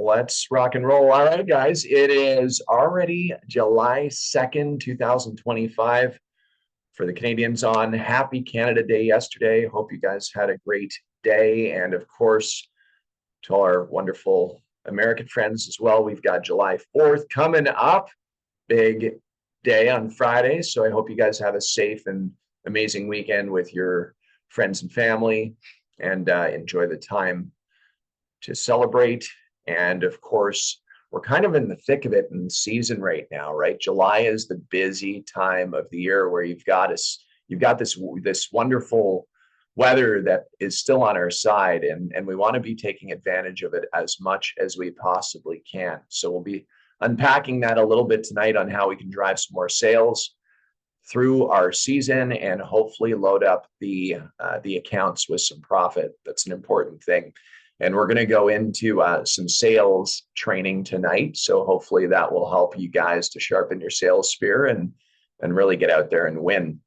Let's rock and roll. All right, guys. It is already July 2nd, 2025 for the Canadians on Happy Canada Day yesterday. Hope you guys had a great day. And of course, to all our wonderful American friends as well, we've got July 4th coming up. Big day on Friday. So I hope you guys have a safe and amazing weekend with your friends and family and enjoy the time to celebrate. And of course, we're kind of in the thick of it in the season right now, right? July is the busy time of the year where you've got this wonderful weather that is still on our side, and we want to be taking advantage of it as much as we possibly can. So we'll be unpacking that a little bit tonight on how we can drive some more sales through our season and hopefully load up the accounts with some profit. That's an important thing. And we're going to go into some sales training tonight. So hopefully that will help you guys to sharpen your sales spear and really get out there and win.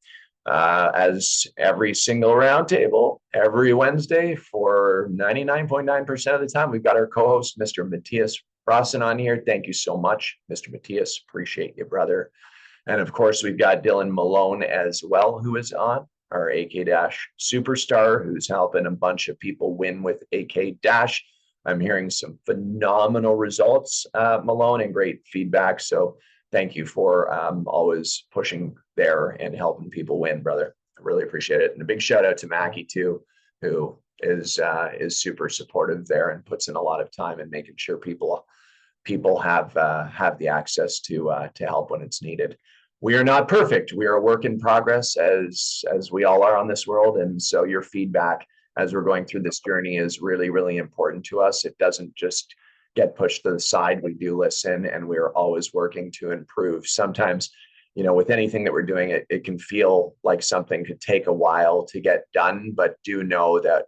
As every single roundtable, every Wednesday for 99.9% of the time, we've got our co-host, Mr. Matthias Rossen, on here. Thank you so much, Mr. Matthias. Appreciate you, brother. And of course, we've got Dylan Malone as well, who is on, our AK Dash superstar, who's helping a bunch of people win with AK Dash. I'm hearing some phenomenal results, Malone, and great feedback. So thank you for always pushing there and helping people win, brother. I really appreciate it. And a big shout out to Mackie too, who is super supportive there and puts in a lot of time in making sure people have the access to help when it's needed. We are not perfect. We are a work in progress, as we all are on this world. And so your feedback as we're going through this journey is really, really important to us. It doesn't just get pushed to the side. We do listen, and we're always working to improve. Sometimes, with anything that we're doing, it can feel like something could take a while to get done, but do know that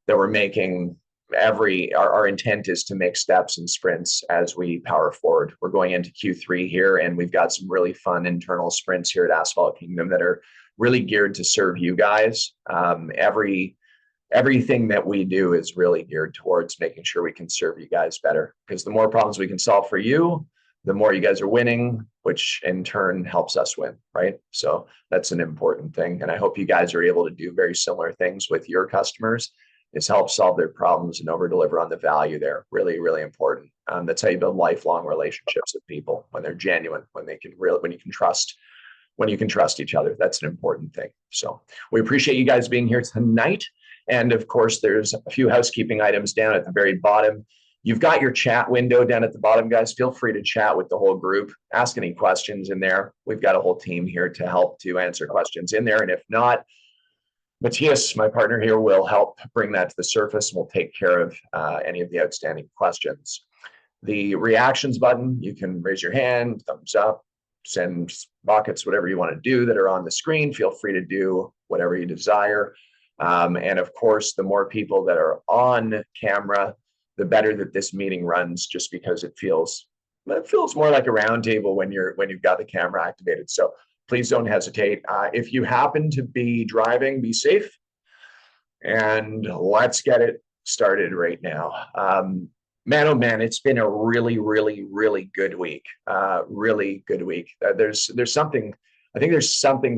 we're making our intent is to make steps and sprints as we power forward. We're going into Q3 here, and we've got some really fun internal sprints here at Asphalt Kingdom that are really geared to serve you guys. Everything that we do is really geared towards making sure we can serve you guys better, because the more problems we can solve for you, the more you guys are winning, which in turn helps us win, right? So that's an important thing. And I hope you guys are able to do very similar things with your customers, is help solve their problems and over deliver on the value there. Really, really important. That's how you build lifelong relationships with people, when they're genuine, when you can trust each other. That's an important thing. So we appreciate you guys being here tonight. And of course, there's a few housekeeping items down at the very bottom. You've got your chat window down at the bottom, guys. Feel free to chat with the whole group. Ask any questions in there. We've got a whole team here to help to answer questions in there. And if not, Matthias, my partner here, will help bring that to the surface, and we'll take care of any of the outstanding questions. The reactions button, you can raise your hand, thumbs up, send buckets, whatever you want to do that are on the screen. Feel free to do whatever you desire. And of course, the more people that are on camera, the better that this meeting runs, just because it feels more like a round table when you've got the camera activated. So please don't hesitate. If you happen to be driving, be safe. And let's get it started right now. Man, oh man, it's been a really, really, really good week. Really good week. There's something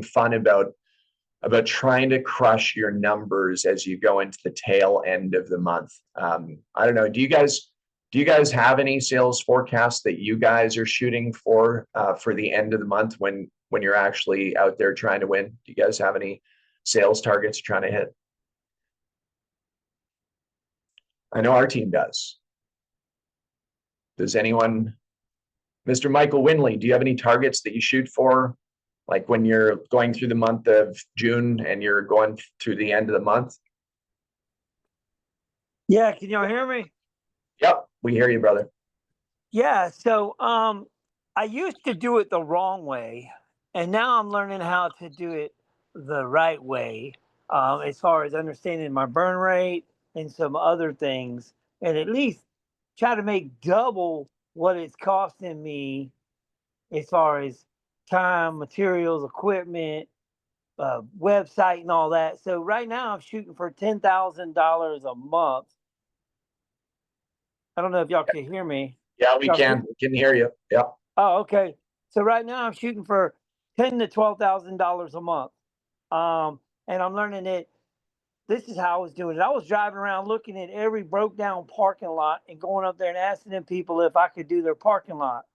fun about trying to crush your numbers as you go into the tail end of the month. I don't know. Do you guys have any sales forecasts that you guys are shooting for the end of the month when you're actually out there trying to win? Do you guys have any sales targets you're trying to hit? I know our team does. Does anyone? Mr. Michael Winley, do you have any targets that you shoot for, like when you're going through the month of June and you're going through the end of the month? Yeah, can y'all hear me? Yep, we hear you, brother. Yeah, so I used to do it the wrong way, and now I'm learning how to do it the right way, as far as understanding my burn rate and some other things, and at least try to make double what it's costing me as far as time, materials, equipment, website, and all that. So right now I'm shooting for $10,000 a month I don't know if y'all can hear me. Yeah, we Y'all can. can? We can hear you. Yeah. Oh, okay. So right now I'm shooting for $10,000 to $12,000 a month. And I'm learning that this is how I was doing it. I was driving around looking at every broke down parking lot and going up there and asking them people if I could do their parking lot.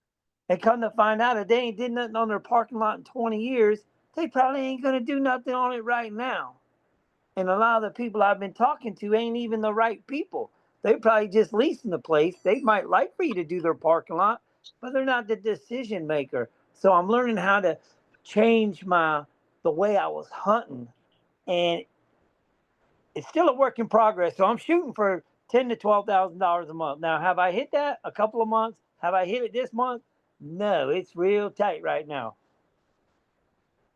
And come to find out, if they ain't did nothing on their parking lot in 20 years, they probably ain't gonna do nothing on it right now. And a lot of the people I've been talking to ain't even the right people. They probably just leasing the place. They might like for you to do their parking lot, but they're not the decision maker. So I'm learning how to change the way I was hunting, and it's still a work in progress. So I'm shooting for $10,000 to $12,000 a month. Now, have I hit that a couple of months? Have I hit it this month? No, it's real tight right now.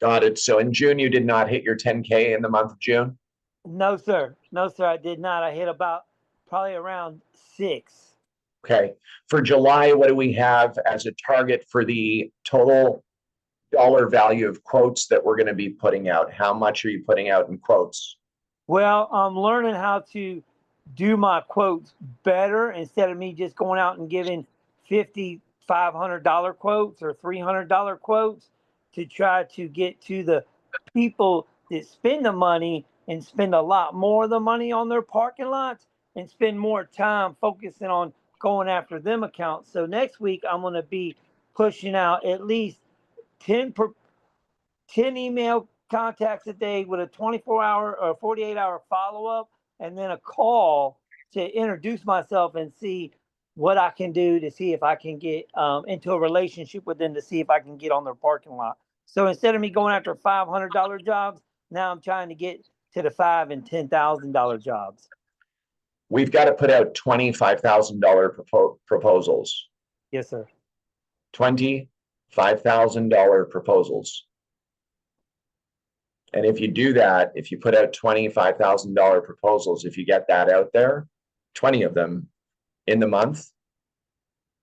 Got it. So in June, you did not hit your 10K in the month of June? No, sir. No, sir. I did not. I hit about probably around 6. Okay. For July, what do we have as a target for the total dollar value of quotes that we're going to be putting out? How much are you putting out in quotes? Well, I'm learning how to do my quotes better instead of me just going out and giving $500 quotes or $300 quotes, to try to get to the people that spend the money and spend a lot more of the money on their parking lots and spend more time focusing on going after them accounts. So next week I'm going to be pushing out at least 10 per 10 email contacts a day with a 24-hour or 48-hour follow-up, and then a call to introduce myself and see what I can do to see if I can get into a relationship with them, to see if I can get on their parking lot. So instead of me going after $500 jobs, now I'm trying to get to the $5,000 and $10,000 jobs. We've got to put out $25,000 proposals. Yes, sir. $25,000 proposals. And if you do that, if you put out $25,000 proposals, if you get that out there, 20 of them in the month,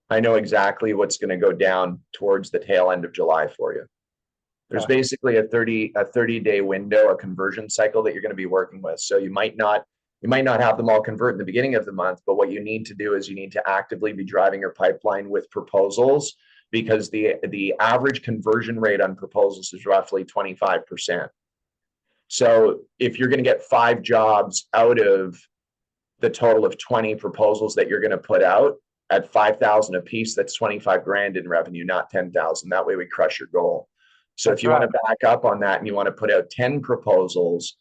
I know exactly what's going to go down towards the tail end of July for you. There's basically a 30-day window, a conversion cycle that you're going to be working with. So you might not have them all convert in the beginning of the month, but what you need to do is you need to actively be driving your pipeline with proposals, because the average conversion rate on proposals is roughly 25%. So if you're going to get 5 jobs out of the total of 20 proposals that you're going to put out at 5,000 a piece, that's 25 grand in revenue, not 10,000. That way we crush your goal. So if you want to back up on that and you want to put out 10 proposals,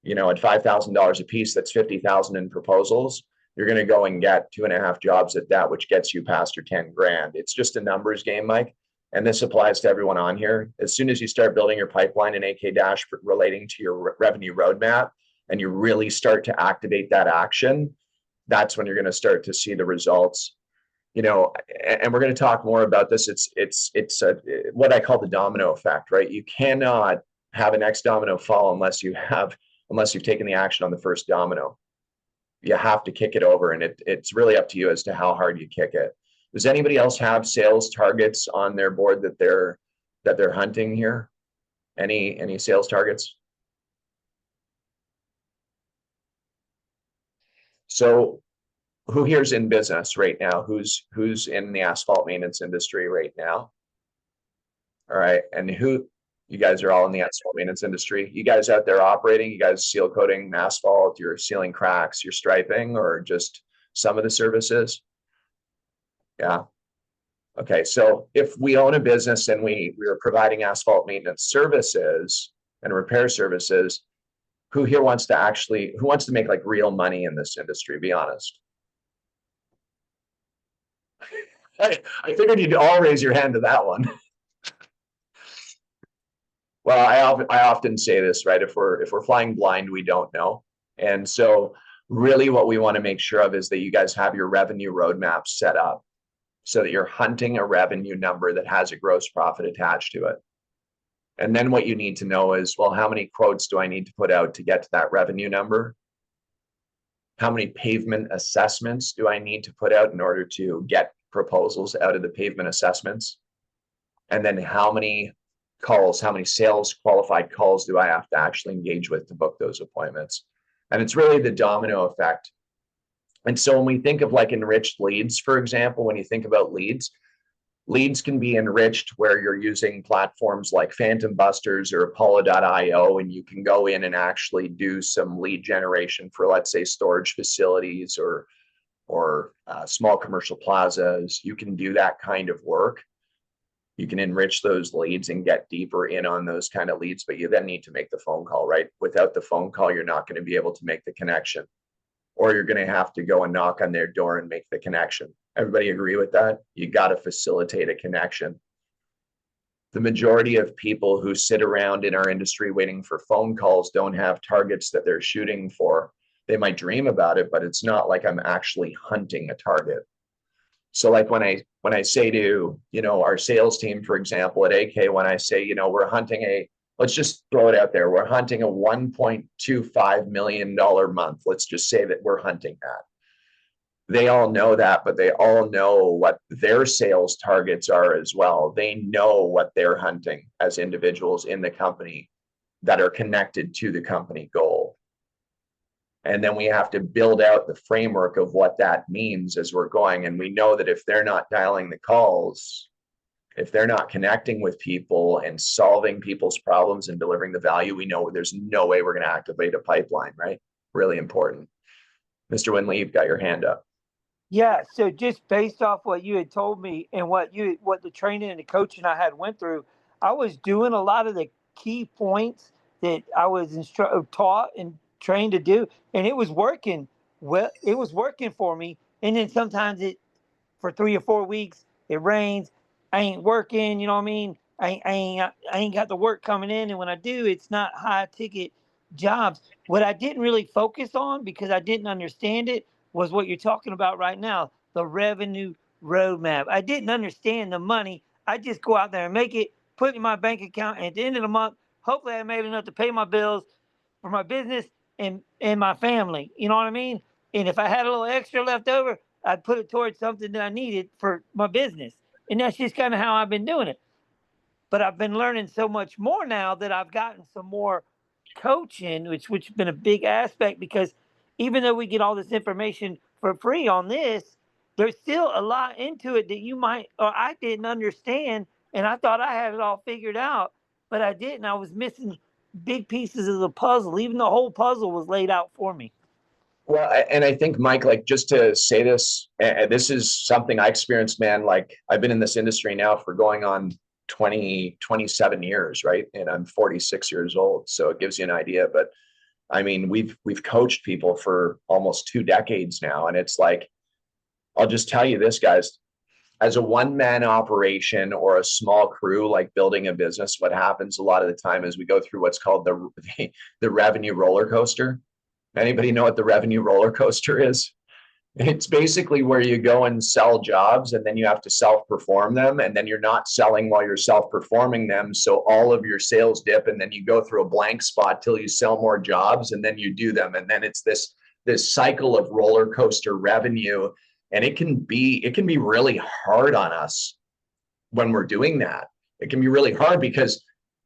at $5,000 a piece, that's 50,000 in proposals. You're going to go and get 2.5 jobs at that, which gets you past your 10 grand. It's just a numbers game, Mike. And this applies to everyone on here. As soon as you start building your pipeline in AK Dash relating to your revenue roadmap, and you really start to activate that action, that's when you're going to start to see the results. And we're going to talk more about this. It's what I call the domino effect, right? You cannot have an next domino fall unless you've taken the action on the first domino. You have to kick it over, and it's really up to you as to how hard you kick it. Does anybody else have sales targets on their board that they're hunting here? Any sales targets? So who here's in business right now? Who's in the asphalt maintenance industry right now? All right. And you guys are all in the asphalt maintenance industry. You guys out there operating, you guys seal coating asphalt, you're sealing cracks, you're striping, or just some of the services? Yeah. Okay. So if we own a business and we are providing asphalt maintenance services and repair services, who wants to make like real money in this industry? Be honest. I figured you'd all raise your hand to that one. Well, I often say this, right? If we're flying blind, we don't know. And so really what we want to make sure of is that you guys have your revenue roadmap set up so that you're hunting a revenue number that has a gross profit attached to it. And then what you need to know is, well, how many quotes do I need to put out to get to that revenue number? How many pavement assessments do I need to put out in order to get proposals out of the pavement assessments? And then how many sales qualified calls do I have to actually engage with to book those appointments? And it's really the domino effect And so when we think of like enriched leads, for example, when you think about leads can be enriched where you're using platforms like Phantom Busters or Apollo.io, and you can go in and actually do some lead generation for, let's say, storage facilities or small commercial plazas. You can do that kind of work. You can enrich those leads and get deeper in on those kind of leads, but you then need to make the phone call, right? Without the phone call, you're not going to be able to make the connection, or you're going to have to go and knock on their door and make the connection. Everybody agree with that? You got to facilitate a connection. The majority of people who sit around in our industry waiting for phone calls don't have targets that they're shooting for. They might dream about it, but it's not like I'm actually hunting a target. So like when I say to, our sales team, for example, at AK, when I say, we're hunting let's just throw it out there, we're hunting a $1.25 million month. Let's just say that we're hunting that. They all know that, but they all know what their sales targets are as well. They know what they're hunting as individuals in the company that are connected to the company goal. And then we have to build out the framework of what that means as we're going. And we know that if they're not dialing the calls, if they're not connecting with people and solving people's problems and delivering the value, we know there's no way we're going to activate a pipeline, right? Really important. Mr. Winley, you've got your hand up. Yeah, so just based off what you had told me and what the training and the coaching I had went through, I was doing a lot of the key points that I was taught and trained to do, and it was working. Well, it was working for me. And then sometimes for 3 or 4 weeks it rains, I ain't working. You know what I mean? I ain't got the work coming in, and when I do, it's not high ticket jobs. What I didn't really focus on because I didn't understand it was what you're talking about right now, the revenue roadmap. I didn't understand the money. I just go out there and make it, put it in my bank account, and at the end of the month, hopefully I made enough to pay my bills for my business and my family. You know what I mean? And if I had a little extra left over, I'd put it towards something that I needed for my business. And that's just kind of how I've been doing it. But I've been learning so much more now that I've gotten some more coaching, which has been a big aspect because even though we get all this information for free on this, there's still a lot into it that you might or I didn't understand, and I thought I had it all figured out, but I didn't. I was missing big pieces of the puzzle. Even the whole puzzle was laid out for me. Well, and I think, Mike, like just to say this, and this is something I experienced, man. Like I've been in this industry now for going on 27 years, right? And I'm 46 years old. So it gives you an idea. But I mean, we've coached people for almost 2 decades now. And it's like, I'll just tell you this, guys, as a one-man operation or a small crew, like building a business, what happens a lot of the time is we go through what's called the revenue roller coaster. Anybody know what the revenue roller coaster is? It's basically where you go and sell jobs and then you have to self-perform them, and then you're not selling while you're self-performing them. So all of your sales dip, and then you go through a blank spot till you sell more jobs, and then you do them. And then it's this cycle of roller coaster revenue. And it can be really hard on us when we're doing that. It can be really hard because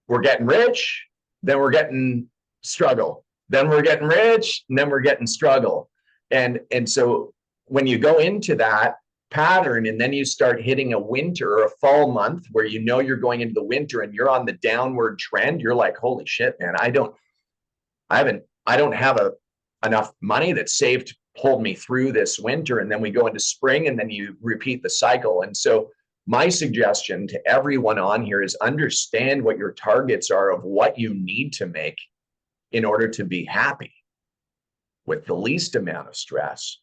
we're getting rich, then we're getting struggle. Then we're getting rich, and then we're getting struggle. And so when you go into that pattern and then you start hitting a winter or a fall month where you're going into the winter and you're on the downward trend, you're like, holy shit, man, I don't have enough money that's saved to hold me through this winter. And then we go into spring and then you repeat the cycle. And so my suggestion to everyone on here is understand what your targets are of what you need to make in order to be happy with the least amount of stress,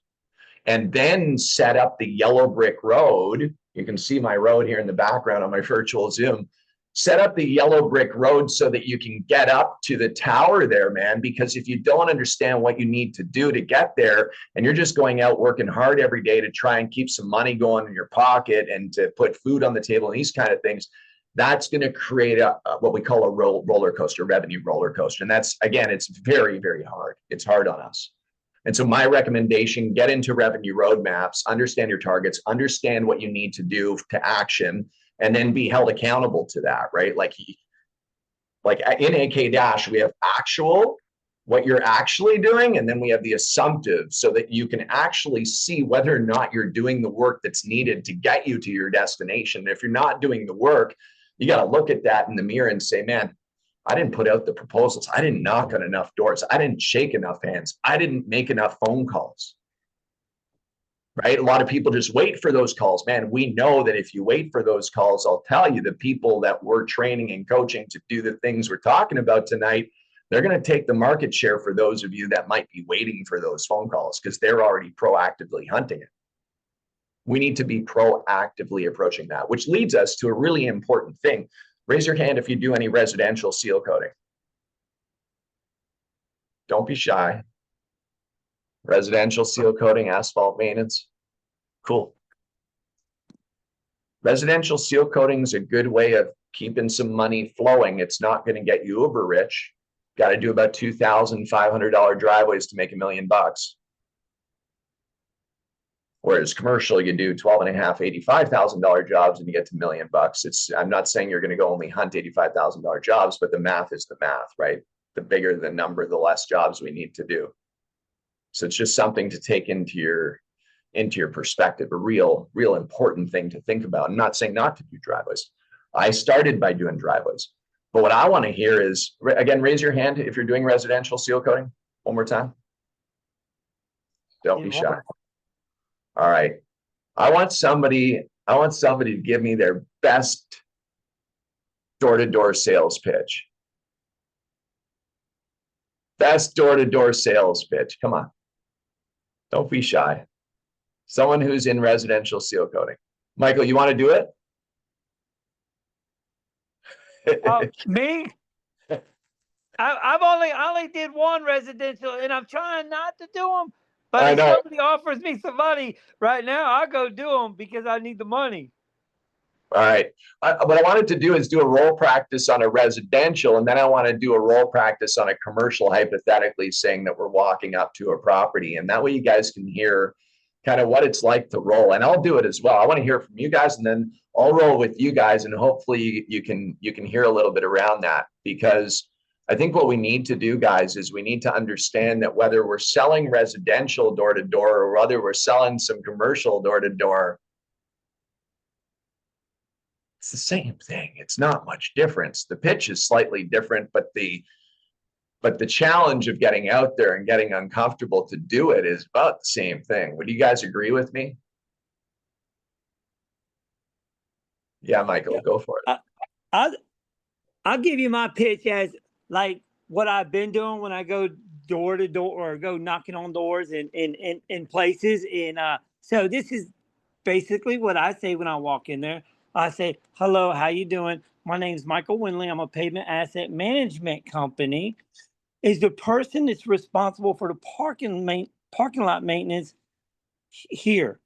and then set up the yellow brick road. You can see my road here in the background on my virtual Zoom. Set up the yellow brick road so that you can get up to the tower there, man, because if you don't understand what you need to do to get there, and you're just going out working hard every day to try and keep some money going in your pocket and to put food on the table and these kind of things, that's going to create what we call a roller coaster, revenue roller coaster. And that's, again, it's very, very hard. It's hard on us. And so my recommendation, get into revenue roadmaps, understand your targets, understand what you need to do to action, and then be held accountable to that, right? Like in AK Dash, we have actual what you're actually doing, and then we have the assumptive, so that you can actually see whether or not you're doing the work that's needed to get you to your destination. If you're not doing the work, you got to look at that in the mirror and say, man, I didn't put out the proposals. I didn't knock on enough doors. I didn't shake enough hands. I didn't make enough phone calls. Right? A lot of people just wait for those calls. Man, we know that if you wait for those calls, I'll tell you, the people that we're training and coaching to do the things we're talking about tonight, they're going to take the market share for those of you that might be waiting for those phone calls, because they're already proactively hunting it. We need to be proactively approaching that, which leads us to a really important thing. Raise your hand if you do any residential seal coating. Don't be shy. Residential seal coating, asphalt maintenance. Cool. Residential seal coating is a good way of keeping some money flowing. It's not going to get you uber rich. Got to do about $2,500 driveways to make $1 million. Whereas commercial, you do 12 and a half, $85,000 jobs and you get to $1 million. I'm not saying you're going to go only hunt $85,000 jobs, but the math is the math, right? The bigger the number, the less jobs we need to do. So it's just something to take into your perspective, a real important thing to think about. I'm not saying not to do driveways. I started by doing driveways, but what I want to hear is, again, raise your hand if you're doing residential seal coating. One more time. Don't be shy. All right. I want somebody to give me their best door-to-door sales pitch. Best door-to-door sales pitch. Come on. Don't be shy. Someone who's in residential seal coating. Michael, you want to do it? Me? I only did one residential, and I'm trying not to do them. But if somebody offers me some money right now, I'll go do them because I need the money. All right. What I wanted to do is do a role practice on a residential, and then I want to do a role practice on a commercial, hypothetically saying that we're walking up to a property. And that way you guys can hear kind of what it's like to roll. And I'll do it as well. I want to hear from you guys, and then I'll roll with you guys, and hopefully you can hear a little bit around that, because I think what we need to do, guys, is we need to understand that whether we're selling residential door to door or whether we're selling some commercial door to door, it's the same thing. It's not much difference. The pitch is slightly different, but the challenge of getting out there and getting uncomfortable to do it is about the same thing. Would you guys agree with me? Yeah, Michael, go for it. I'll give you my pitch as like what I've been doing when I go door to door or go knocking on doors in places. And so this is basically what I say when I walk in there. I say, hello, how you doing? My name's Michael Winley. I'm a pavement asset management company. Is the person that's responsible for the parking lot maintenance here?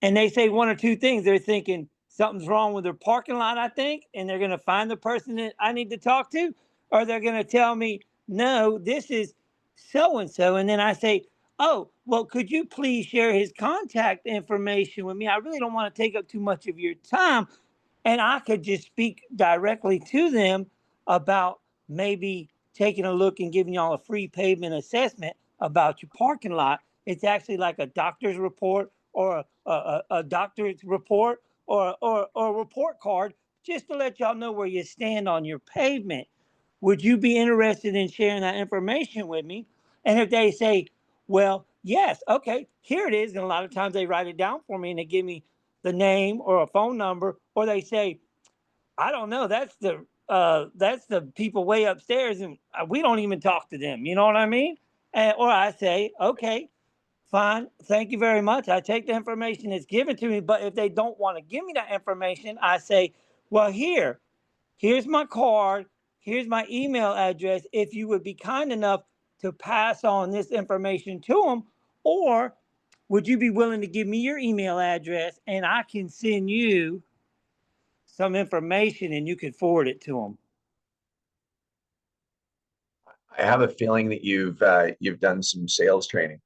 And they say one or two things. They're thinking something's wrong with their parking lot, I think, and they're going to find the person that I need to talk to, or they're going to tell me, no, this is so-and-so. And then I say, oh, well, could you please share his contact information with me? I really don't want to take up too much of your time. And I could just speak directly to them about maybe taking a look and giving y'all a free pavement assessment about your parking lot. It's actually like a doctor's report or a doctor's report or a report card, just to let y'all know where you stand on your pavement. Would you be interested in sharing that information with me? And if they say, well, yes, okay, here it is. And a lot of times they write it down for me and they give me the name or a phone number, or they say, I don't know, that's the people way upstairs and we don't even talk to them. You know what I mean? Or I say, okay, fine, thank you very much. I take the information that's given to me, but if they don't want to give me that information, I say, well, here's my card, here's my email address. If you would be kind enough to pass on this information to them, or would you be willing to give me your email address and I can send you some information and you can forward it to them? I have a feeling that you've done some sales training.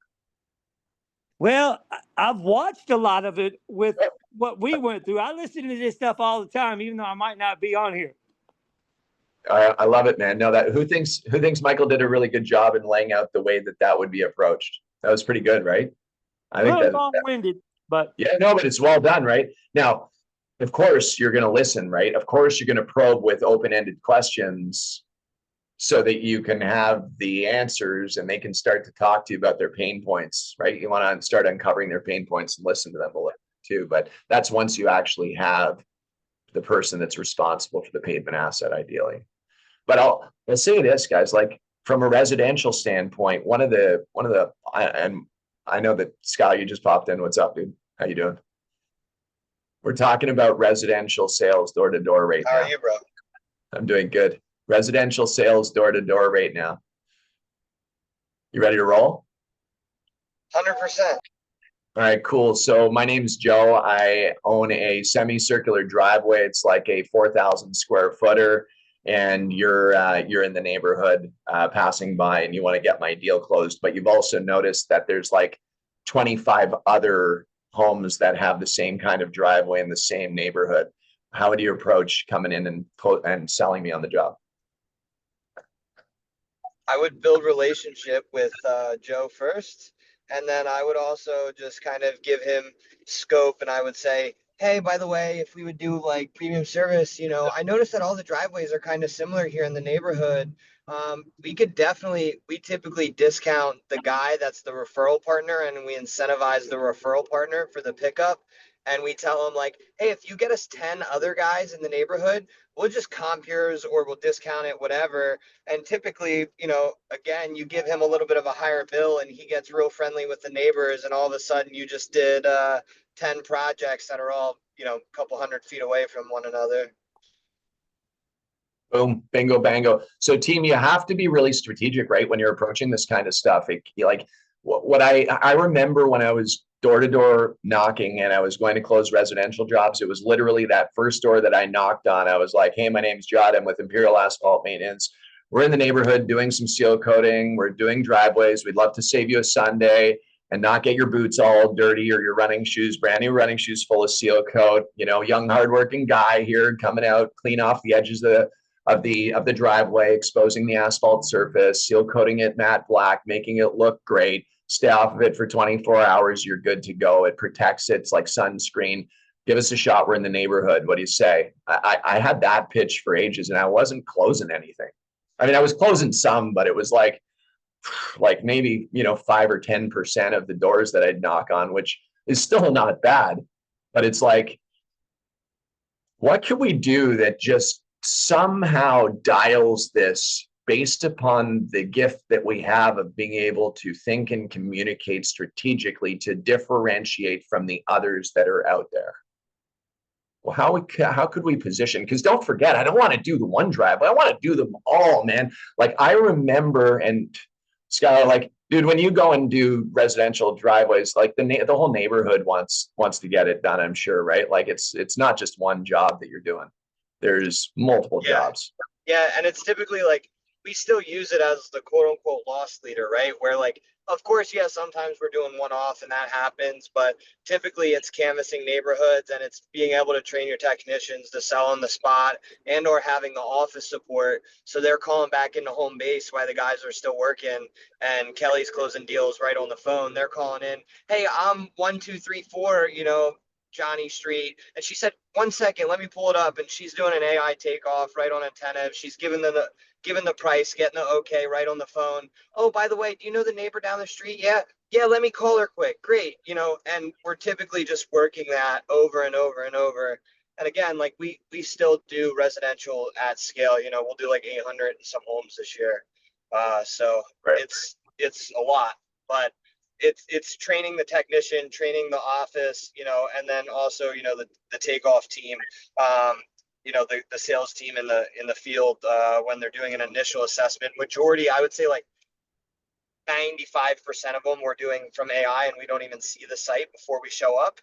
Well, I've watched a lot of it with what we went through. I listen to this stuff all the time, even though I might not be on here. I love it, man. No, that who thinks Michael did a really good job in laying out the way that that would be approached? That was pretty good, right? I A think little that, long-winded, but yeah, no, but it's well done, right? Now, of course, you're going to listen, right? Of course, you're going to probe with open-ended questions so that you can have the answers and they can start to talk to you about their pain points, right? You want to start uncovering their pain points and listen to them a little too. But that's once you actually have the person that's responsible for the pavement asset, ideally. But I'll say this, guys, like from a residential standpoint, and I know that Scott, you just popped in. What's up, dude? How you doing? We're talking about residential sales door to door right How are now. you, bro? I'm doing good. Residential sales door to door right now. You ready to roll? 100%. All right, cool. So my name's Joe. I own a semicircular driveway. It's like a 4,000 square footer, and you're in the neighborhood passing by, and you want to get my deal closed. But you've also noticed that there's like 25 other homes that have the same kind of driveway in the same neighborhood. How would you approach coming in and selling me on the job? I would build relationship with Joe first, and then I would also just kind of give him scope, and I would say, hey, by the way, if we would do like premium service, I noticed that all the driveways are kind of similar here in the neighborhood. We typically discount the guy that's the referral partner, and we incentivize the referral partner for the pickup. And we tell him like, hey, if you get us 10 other guys in the neighborhood, we'll just comp yours or we'll discount it, whatever. And typically, again, you give him a little bit of a higher bill and he gets real friendly with the neighbors, and all of a sudden you just did 10 projects that are all, a couple 100 feet away from one another. Boom, bingo, bango. So, team, you have to be really strategic, right? When you're approaching this kind of stuff, like what I remember when I was door to door knocking and I was going to close residential jobs. It was literally that first door that I knocked on. I was like, "Hey, my name's Judd. I'm with Imperial Asphalt Maintenance. We're in the neighborhood doing some seal coating. We're doing driveways. We'd love to save you a Sunday and not get your boots all dirty or your running shoes, brand new running shoes full of seal coat. Young hardworking guy here coming out, clean off the edges of the driveway, exposing the asphalt surface, seal coating it matte black, making it look great. Stay off of it for 24 hours. You're good to go. It protects it. It's like sunscreen. Give us a shot. We're in the neighborhood. What do you say?" I had that pitch for ages and I wasn't closing anything. I mean, I was closing some, but it was like maybe, 5 or 10% of the doors that I'd knock on, which is still not bad. But it's like, what can we do that just somehow dials this based upon the gift that we have of being able to think and communicate strategically to differentiate from the others that are out there? Well, how could we position? Because don't forget, I don't want to do the one drive, but I want to do them all, man. Like I remember, and Skylar, like, dude, when you go and do residential driveways, like the whole neighborhood wants to get it done. I'm sure, right? Like it's not just one job that you're doing. There's multiple Yeah. jobs. Yeah, and it's typically like we still use it as the quote unquote loss leader, right? Where like, of course, yeah, sometimes we're doing one off and that happens, but typically it's canvassing neighborhoods and it's being able to train your technicians to sell on the spot and or having the office support. So they're calling back into home base while the guys are still working and Kelly's closing deals right on the phone. They're calling in, hey, I'm 1, 2, 3, 4, Johnny Street. And she said, 1 second, let me pull it up. And she's doing an AI takeoff right on antenna. She's giving the price, getting the okay right on the phone. Oh, by the way, do you know the neighbor down the street? Yeah. Yeah, let me call her quick. Great. And we're typically just working that over and over and over. And again, like we still do residential at scale. We'll do like 800 and some homes this year. So Right. it's a lot, but it's training the technician, training the office, and then also, the takeoff team, the sales team in the field, when they're doing an initial assessment. Majority, I would say like 95% of them we're doing from AI, and we don't even see the site before we show up.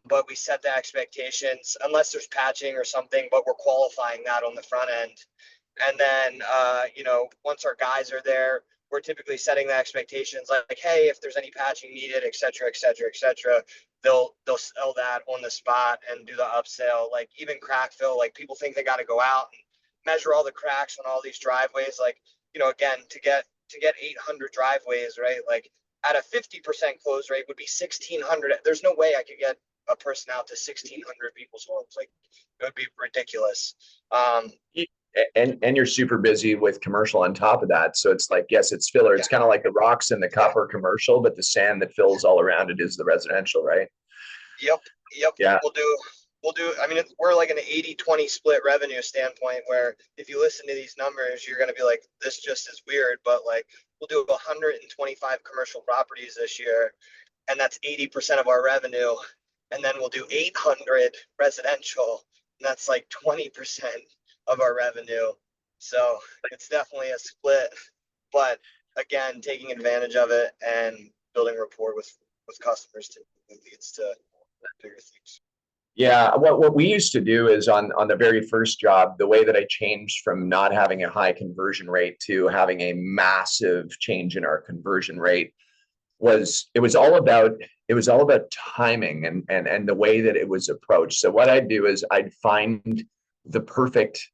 But we set the expectations unless there's patching or something, but we're qualifying that on the front end. And then, once our guys are there, we're typically setting the expectations like, hey, if there's any patching needed, et cetera, et cetera, et cetera, they'll sell that on the spot and do the upsell. Like even crack fill, like people think they got to go out and measure all the cracks on all these driveways. Like, again, to get 800 driveways, right? Like at a 50% close rate would be 1,600. There's no way I could get a person out to 1,600 people's homes. Like it would be ridiculous. And you're super busy with commercial on top of that. So it's like, yes, it's filler. It's kind of like the rocks in the cup are commercial, but the sand that fills all around it is the residential, right? Yep. Yeah. We'll do, I mean, we're like an 80-20 split revenue standpoint, where if you listen to these numbers, you're going to be like, this just is weird. But like, we'll do 125 commercial properties this year, and that's 80% of our revenue. And then we'll do 800 residential, and that's like 20% of our revenue. So it's definitely a split, but again, taking advantage of it and building rapport with customers typically leads to bigger things. Yeah, what we used to do is on the very first job, the way that I changed from not having a high conversion rate to having a massive change in our conversion rate was it was all about timing and the way that it was approached. So what I'd do is I'd find the perfect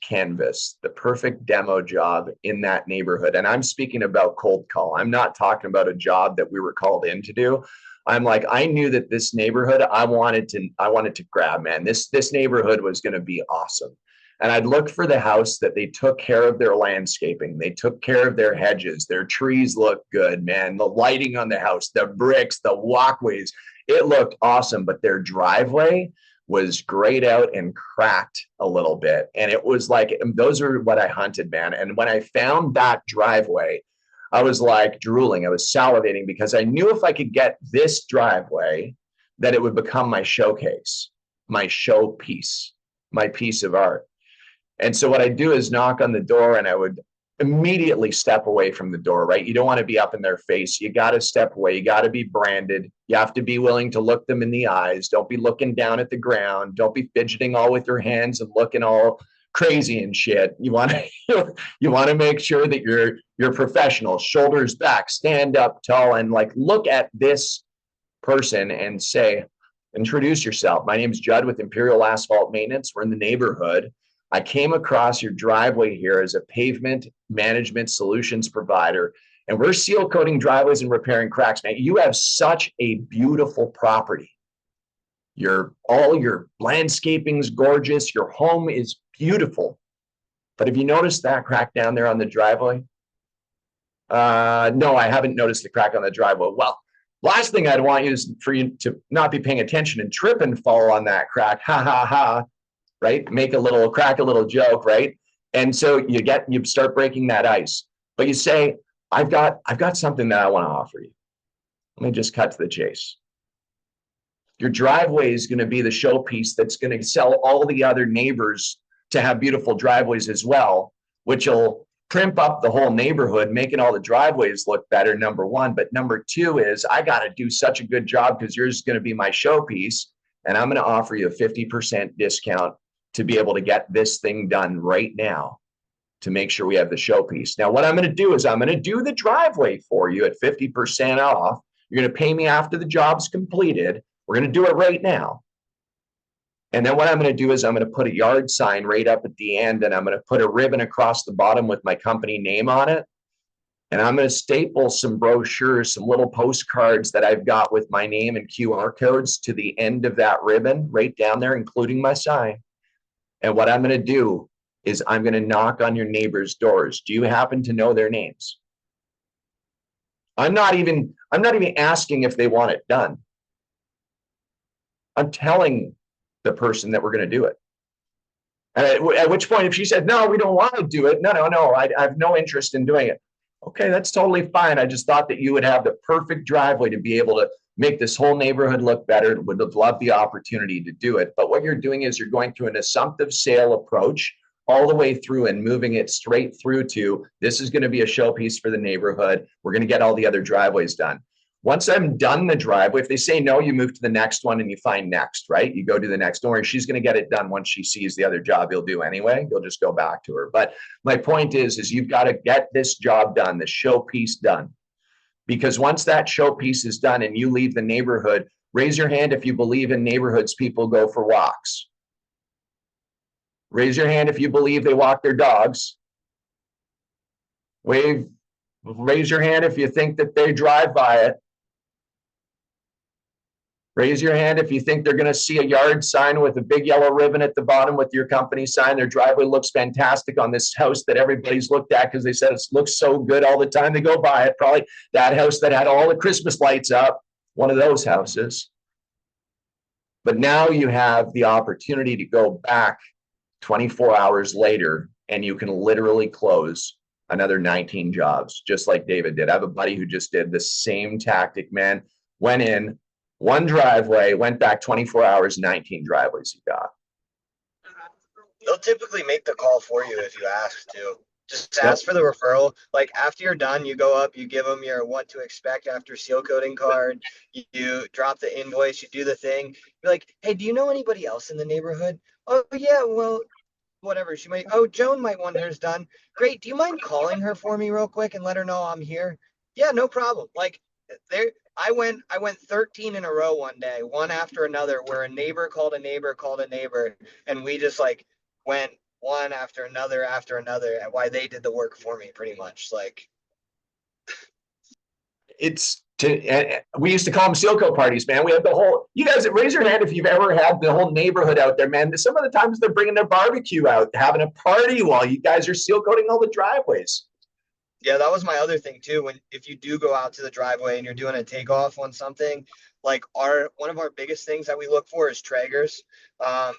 canvas, the perfect demo job in that neighborhood. And I'm speaking about cold call. I'm not talking about a job that we were called in to do. I'm like, I knew that this neighborhood I wanted to grab, man. This neighborhood was going to be awesome. And I'd look for the house that they took care of their landscaping. They took care of their hedges. Their trees looked good, man. The lighting on the house, the bricks, the walkways, it looked awesome. But their driveway was grayed out and cracked a little bit. And it was like, those are what I hunted, man. And when I found that driveway, I was like drooling. I was salivating because I knew if I could get this driveway, that it would become my showcase, my showpiece, my piece of art. And so what I do is knock on the door, and I would immediately step away from the door, right? You don't want to be up in their face. You got to step away. You got to be branded. You have to be willing to look them in the eyes. Don't be looking down at the ground. Don't be fidgeting all with your hands and looking all crazy and shit. You want to make sure that you're professional, shoulders back, stand up tall, and like look at this person and say, introduce yourself. My name is Judd with Imperial Asphalt Maintenance. We're in the neighborhood. I came across your driveway here as a pavement management solutions provider, and we're seal coating driveways and repairing cracks. Man, you have such a beautiful property. All your landscaping's gorgeous. Your home is beautiful. But have you noticed that crack down there on the driveway? No, I haven't noticed the crack on the driveway. Well, last thing I'd want you is for you to not be paying attention and trip and fall on that crack. Ha ha ha. Right? Crack a little joke, right? And so you start breaking that ice. But you say, I've got something that I want to offer you. Let me just cut to the chase. Your driveway is going to be the showpiece that's going to sell all the other neighbors to have beautiful driveways as well, which will primp up the whole neighborhood, making all the driveways look better, number one. But number two is I got to do such a good job because yours is going to be my showpiece, and I'm going to offer you a 50% discount to be able to get this thing done right now to make sure we have the showpiece. Now, what I'm going to do is I'm going to do the driveway for you at 50% off. You're going to pay me after the job's completed. We're going to do it right now. And then what I'm going to do is I'm going to put a yard sign right up at the end, and I'm going to put a ribbon across the bottom with my company name on it. And I'm going to staple some brochures, some little postcards that I've got with my name and QR codes to the end of that ribbon right down there, including my sign. And what I'm going to do is I'm going to knock on your neighbors' doors. Do you happen to know their names? I'm not even asking if they want it done. I'm telling the person that we're going to do it. And at which point, if she said, no, we don't want to do it. No, I have no interest in doing it. Okay, that's totally fine. I just thought that you would have the perfect driveway to be able to make this whole neighborhood look better. Would have loved the opportunity to do it. But what you're doing is you're going through an assumptive sale approach all the way through and moving it straight through to this is going to be a showpiece for the neighborhood. We're going to get all the other driveways done. Once I'm done the driveway, if they say no, you move to the next one and you find next, right? You go to the next one, and she's going to get it done once she sees the other job you'll do anyway. You'll just go back to her. But my point is you've got to get this job done, the showpiece done. Because once that showpiece is done and you leave the neighborhood, raise your hand if you believe in neighborhoods people go for walks. Raise your hand if you believe they walk their dogs. Raise your hand if you think that they drive by it. Raise your hand if you think they're going to see a yard sign with a big yellow ribbon at the bottom with your company sign. Their driveway looks fantastic on this house that everybody's looked at because they said it looks so good all the time they go by it. Probably that house that had all the Christmas lights up, one of those houses. But now you have the opportunity to go back 24 hours later and you can literally close another 19 jobs, just like David did. I have a buddy who just did the same tactic, man. Went in, one driveway, went back 24 hours, 19 driveways he got. They'll typically make the call for you if you ask to. Just ask for the referral. Like after you're done, you go up, you give them your what to expect after seal coating card. You drop the invoice, you do the thing. You're like, hey, do you know anybody else in the neighborhood? Oh yeah, well, whatever. She might. Oh, Joan might want hers done. Great. Do you mind calling her for me real quick and let her know I'm here? Yeah, no problem. Like there. I went 13 in a row one day, one after another, where a neighbor called a neighbor called a neighbor, and we just like went one after another and why they did the work for me pretty much. Like we used to call them seal coat parties, man. We had the whole, you guys raise your hand if you've ever had the whole neighborhood out there, man. Some of the times they're bringing their barbecue out, having a party while you guys are seal coating all the driveways. Yeah, that was my other thing too. When if you do go out to the driveway and you're doing a takeoff on something, like one of our biggest things that we look for is Traegers.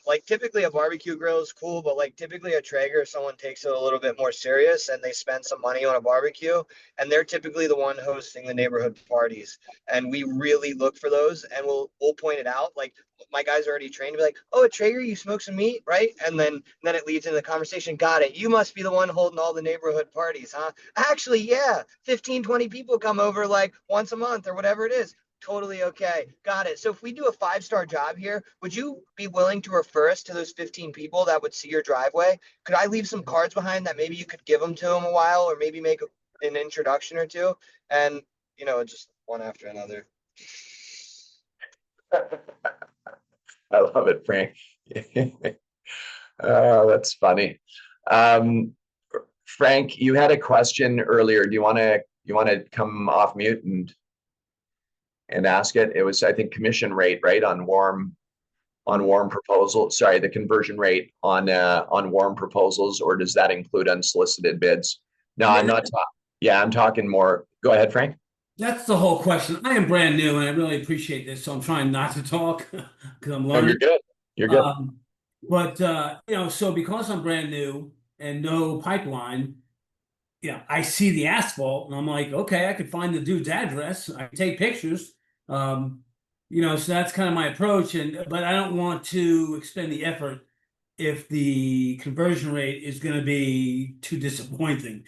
Like typically a barbecue grill is cool, but like typically a Traeger, someone takes it a little bit more serious and they spend some money on a barbecue, and they're typically the one hosting the neighborhood parties. And we really look for those, and we'll point it out. Like my guys are already trained to be like, oh, a Traeger, you smoke some meat, right? And then it leads into the conversation. Got it. You must be the one holding all the neighborhood parties, huh? Actually, yeah, 15, 20 people come over like once a month or whatever it is. Totally okay. Got it. So if we do a 5-star job here, would you be willing to refer us to those 15 people that would see your driveway? Could I leave some cards behind that maybe you could give them to them a while, or maybe make an introduction or two? And, just one after another. I love it, Frank. Oh, that's funny. Frank, you had a question earlier. Do you want to come off mute and ask it? It was, I think, commission rate, right, on warm proposal. Sorry, the conversion rate on warm proposals, or does that include unsolicited bids? No, I'm not talking. Yeah, I'm talking more. Go ahead, Frank. That's the whole question. I am brand new, and I really appreciate this, so I'm trying not to talk because I'm learning. No, you're good. You're good. But so because I'm brand new and no pipeline, I see the asphalt, and I'm like, okay, I could find the dude's address. I can take pictures. So that's kind of my approach, but I don't want to expend the effort if the conversion rate is going to be too disappointing.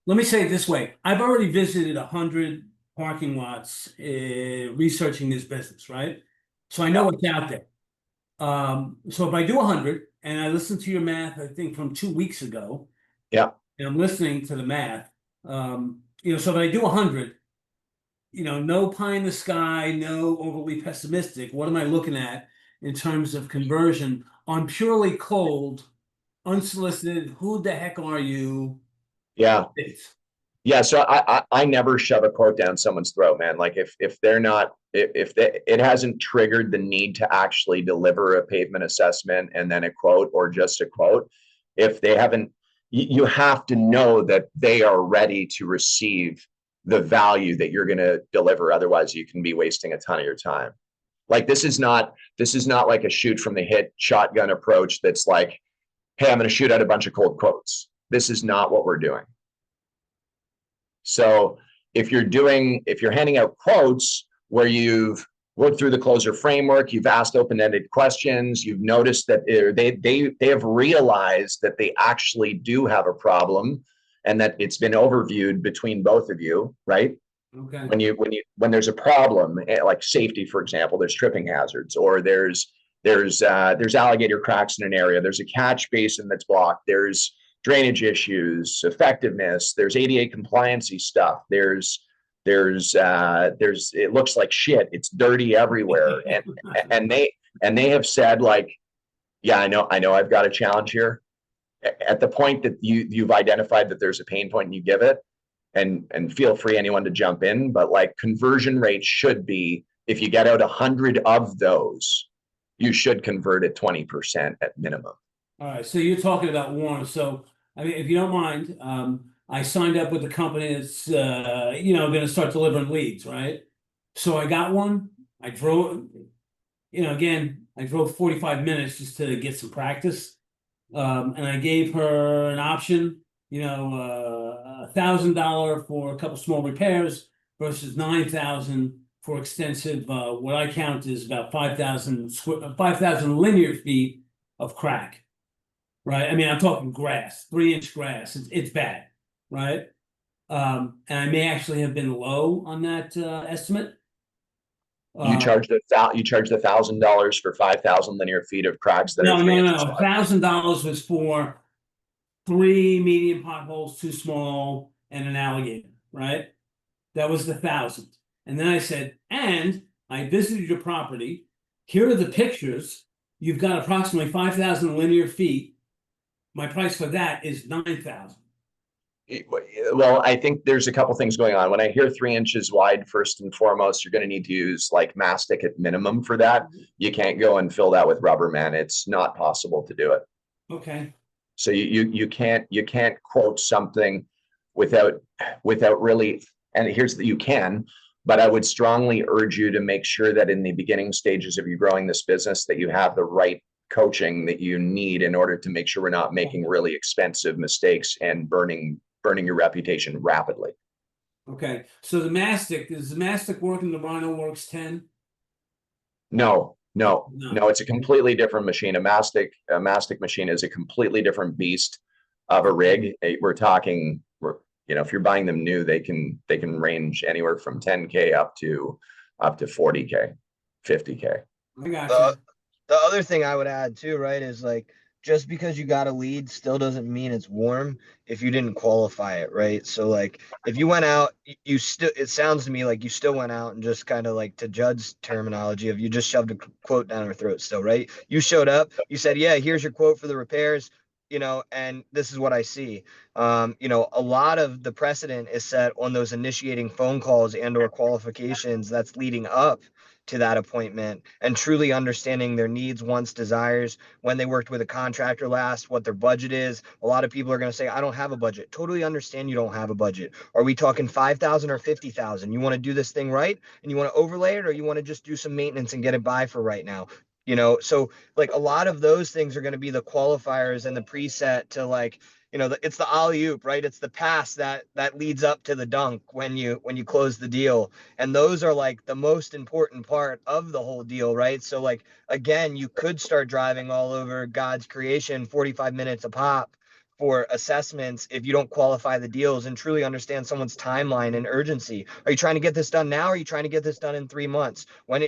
Let me say it this way. I've already visited 100 parking lots researching this business, right? So I know what's out there. So if I do 100 and I listen to your math, I think from 2 weeks ago. Yeah. And I'm listening to the math. So if I do 100, no pie in the sky, no overly pessimistic. What am I looking at in terms of conversion on purely cold, unsolicited? Who the heck are you? Yeah. Yeah. So I never shove a quote down someone's throat, man. Like if they're not, it hasn't triggered the need to actually deliver a pavement assessment and then a quote or just a quote. If they haven't, you have to know that they are ready to receive the value that you're going to deliver. Otherwise you can be wasting a ton of your time. Like this is not like a shoot from the hip shotgun approach. That's like, hey, I'm going to shoot out a bunch of cold quotes. This is not what we're doing. So if you're handing out quotes where you've worked through the closer framework, you've asked open-ended questions, you've noticed that they have realized that they actually do have a problem and that it's been overviewed between both of you, right? Okay. When there's a problem, like safety, for example, there's tripping hazards, or there's alligator cracks in an area, there's a catch basin that's blocked, there's drainage issues, effectiveness, there's ADA compliancy stuff, there's it looks like shit, it's dirty everywhere, and they have said, like, Yeah, I know I've got a challenge here. At the point that you've identified that there's a pain point and you give it, and feel free anyone to jump in, but like conversion rate should be, if you get out 100 of those, you should convert at 20% at minimum. All right, so you're talking about warrants. So, I mean, if you don't mind, I signed up with the company that's, going to start delivering leads, right? So I got one. I drove, again, I drove 45 minutes just to get some practice. And I gave her an option, $1,000 for a couple small repairs versus 9,000 for extensive. What I count is about 5,000 linear feet of crack. Right. I mean, I'm talking grass, 3-inch grass. It's bad. Right. And I may actually have been low on that estimate. You charged $1,000 for 5,000 linear feet of cracks that are 3 inches No. wide. $1,000 was for 3 medium potholes, 2 small, and an alligator. Right. That was the 1,000. And then I said, and I visited your property. Here are the pictures. You've got approximately 5,000 linear feet. My price for that is 9,000. Well, I think there's a couple things going on. When I hear 3 inches wide, first and foremost, you're going to need to use like mastic at minimum for that. You can't go and fill that with rubber, man. It's not possible to do it. Okay. So you can't quote something without really. And here's that you can, but I would strongly urge you to make sure that in the beginning stages of you growing this business, that you have the right coaching that you need in order to make sure we're not making really expensive mistakes and burning your reputation rapidly. Okay. So the mastic, is the mastic working the Rhino Works 10? No, it's a completely different machine. A mastic machine is a completely different beast of a rig. We're talking, if you're buying them new, they can range anywhere from 10K up to 40K, 50K. I got you. The other thing I would add too, right, is like, just because you got a lead still doesn't mean it's warm if you didn't qualify it, right? So like if you went out, you still, it sounds to me like you still went out and just kind of like, to Judd's terminology, of you just shoved a quote down her throat still, right? You showed up, you said, yeah, here's your quote for the repairs, and this is what I see. A lot of the precedent is set on those initiating phone calls and or qualifications that's leading up to that appointment, and truly understanding their needs, wants, desires, when they worked with a contractor last, what their budget is. A lot of people are going to say, I don't have a budget. Totally understand you don't have a budget. Are we talking 5,000 or 50,000? You want to do this thing right and you want to overlay it, or you want to just do some maintenance and get it by for right now? So like a lot of those things are going to be the qualifiers and the preset to like, it's the alley-oop, right? It's the pass that leads up to the dunk when you close the deal. And those are like the most important part of the whole deal, right? So like, again, you could start driving all over God's creation, 45 minutes a pop for assessments if you don't qualify the deals and truly understand someone's timeline and urgency. Are you trying to get this done now? Or are you trying to get this done in 3 months? When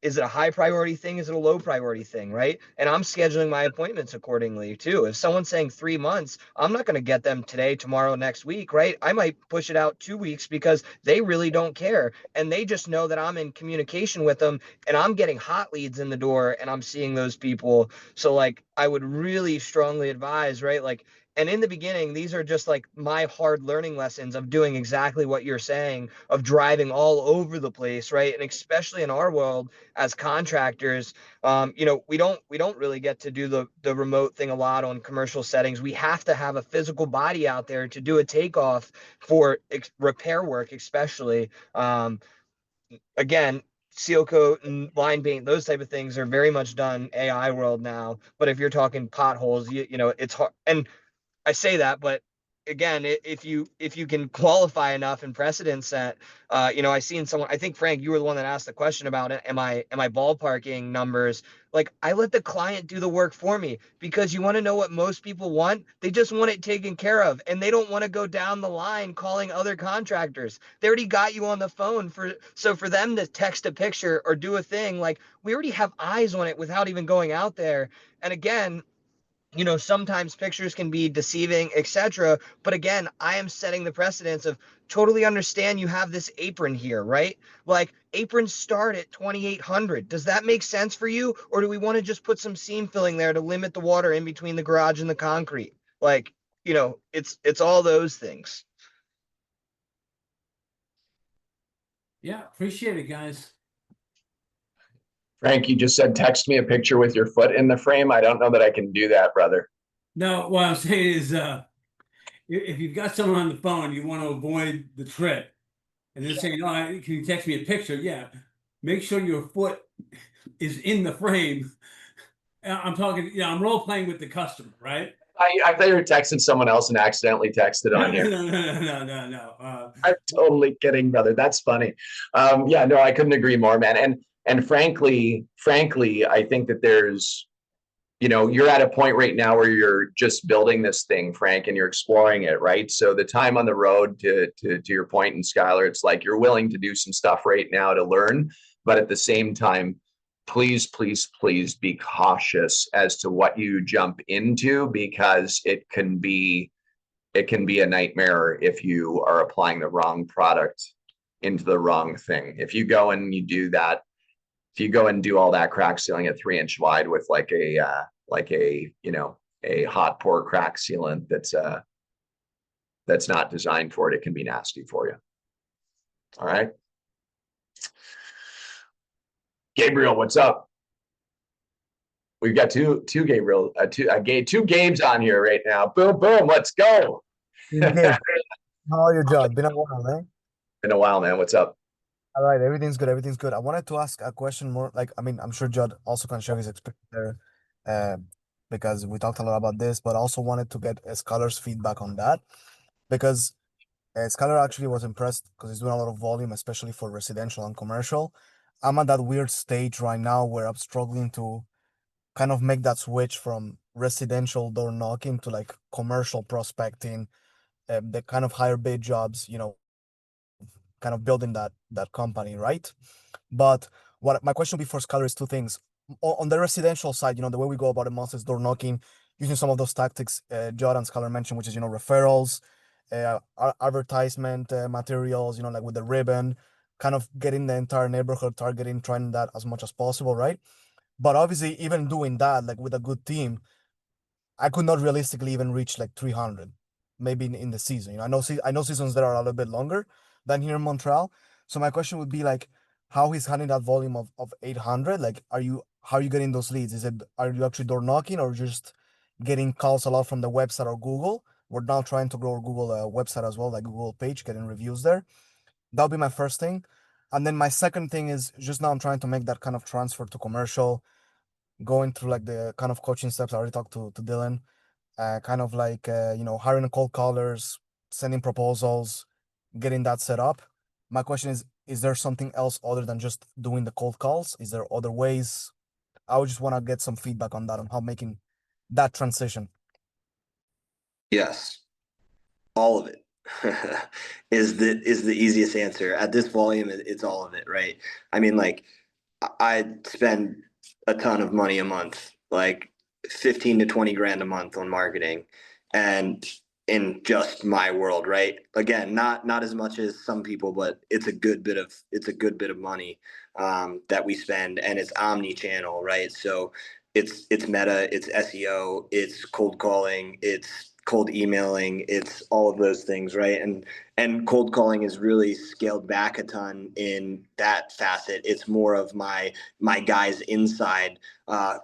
is it a high priority thing? Is it a low priority thing? Right. And I'm scheduling my appointments accordingly too. If someone's saying 3 months, I'm not going to get them today, tomorrow, next week. Right. I might push it out 2 weeks because they really don't care. And they just know that I'm in communication with them and I'm getting hot leads in the door and I'm seeing those people. So like, I would really strongly advise, right? Like, and in the beginning, these are just like my hard learning lessons of doing exactly what you're saying, of driving all over the place, right? And especially in our world as contractors, we don't really get to do the remote thing a lot on commercial settings. We have to have a physical body out there to do a takeoff for repair work, especially. Again, seal coat and line paint, those type of things are very much done AI world now. But if you're talking potholes, it's hard. And I say that, but again, if you can qualify enough and precedent set, I seen someone, I think Frank, you were the one that asked the question about it. Am I ballparking numbers? Like, I let the client do the work for me, because you want to know what most people want? They just want it taken care of, and they don't want to go down the line calling other contractors. They already got you on the phone so for them to text a picture or do a thing, like, we already have eyes on it without even going out there. And again, sometimes pictures can be deceiving, etc. But again, I am setting the precedence of totally understand you have this apron here, right? Like aprons start at 2,800. Does that make sense for you? Or do we want to just put some seam filling there to limit the water in between the garage and the concrete? Like, it's all those things. Yeah, appreciate it, guys. Frank, you just said text me a picture with your foot in the frame. I don't know that I can do that, brother. No, what I'm saying is, if you've got someone on the phone, you want to avoid the trip, and they're saying, "Oh, can you text me a picture?" Yeah, make sure your foot is in the frame. I'm talking, I'm role playing with the customer, right? I thought you were texting someone else and accidentally texted on here. No. I'm totally kidding, brother. That's funny. Yeah, no, I couldn't agree more, man. And frankly, I think that there's, you're at a point right now where you're just building this thing, Frank, and you're exploring it, right? So the time on the road to your point, and Skylar, it's like you're willing to do some stuff right now to learn, but at the same time, please, please, please be cautious as to what you jump into, because it can be a nightmare if you are applying the wrong product into the wrong thing. If you go and you do that, if you go and do all that crack sealing at 3-inch wide with like a hot pour crack sealant that's not designed for it, it can be nasty for you. All right. Gabriel, what's up? We've got two Gabriel, two games on here right now. Boom, boom, let's go. Gabe, how are you, Judd? Been a while, eh? Been a while, man. What's up? All right, everything's good. Everything's good. I wanted to ask a question more. Like, I mean, I'm sure Judd also can share his experience there, uh, because we talked a lot about this, but I also wanted to get Scholar's feedback on that because Scholar actually was impressed because he's doing a lot of volume, especially for residential and commercial. I'm at that weird stage right now where I'm struggling to kind of make that switch from residential door knocking to like commercial prospecting, the kind of higher bid jobs, kind of building that company, right? But what my question before Skylar is two things. On the residential side, the way we go about it most is door knocking, using some of those tactics Judd and Skylar mentioned, which is referrals, advertisement materials, like with the ribbon, kind of getting the entire neighborhood targeting, trying that as much as possible, right? But obviously, even doing that, like with a good team, I could not realistically even reach like 300, maybe in the season. I know seasons that are a little bit longer than here in Montreal. So my question would be like, how he's handling that volume of 800? Like, how are you getting those leads? Are you actually door knocking or just getting calls a lot from the website or Google? We're now trying to grow our Google website as well, like Google page, getting reviews there. That'll be my first thing. And then my second thing is just now I'm trying to make that kind of transfer to commercial, going through like the kind of coaching steps. I already talked to Dylan, kind of like, hiring cold callers, sending proposals, getting that set up. My question is there something else other than just doing the cold calls? Is there other ways? I would just want to get some feedback on that, on how making that transition. Yes, all of it is the easiest answer. At this volume, it's all of it, right? I mean, like, I spend a ton of money a month, like 15 to 20 grand a month on marketing, and in just my world, right? Again, not as much as some people, but it's a good bit of money that we spend, and it's omni-channel, right? So it's Meta, it's SEO, it's cold calling, it's cold emailing, it's all of those things, right? And cold calling is really scaled back a ton in that facet. It's more of my guys inside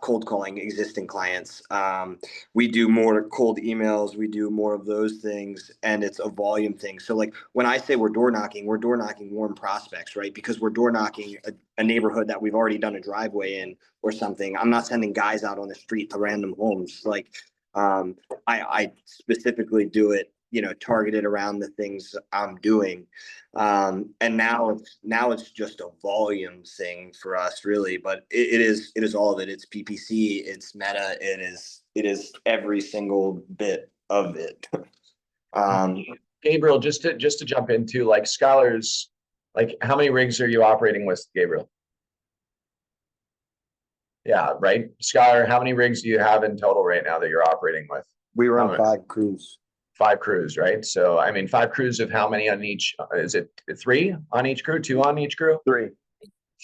cold calling existing clients. We do more cold emails, we do more of those things, and it's a volume thing. So like when I say we're door knocking warm prospects, right? Because we're door knocking a neighborhood that we've already done a driveway in or something. I'm not sending guys out on the street to random homes. Like I specifically do it, targeted around the things I'm doing. And now it's just a volume thing for us, really. But it is all of it. It's PPC, it's Meta, it is every single bit of it. Gabriel, just to jump into like Scholars, like how many rigs are you operating with, Gabriel? Yeah, right. Skylar, how many rigs do you have in total right now that you're operating with? We How run many? 5 crews. 5 crews, right? So, I mean, 5 crews of how many on each? Is it 3 on each crew? 2 on each crew? 3.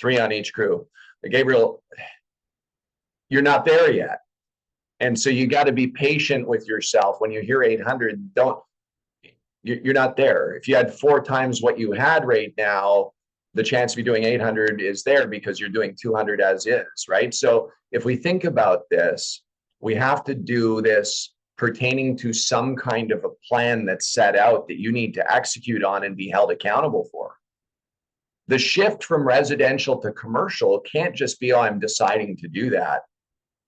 3 on each crew. Gabriel, you're not there yet. And so you got to be patient with yourself. When you hear 800, you're not there. If you had 4 times what you had right now, the chance of you doing 800 is there because you're doing 200 as is, right? So if we think about this, we have to do this pertaining to some kind of a plan that's set out that you need to execute on and be held accountable for. The shift from residential to commercial can't just be, oh, I'm deciding to do that.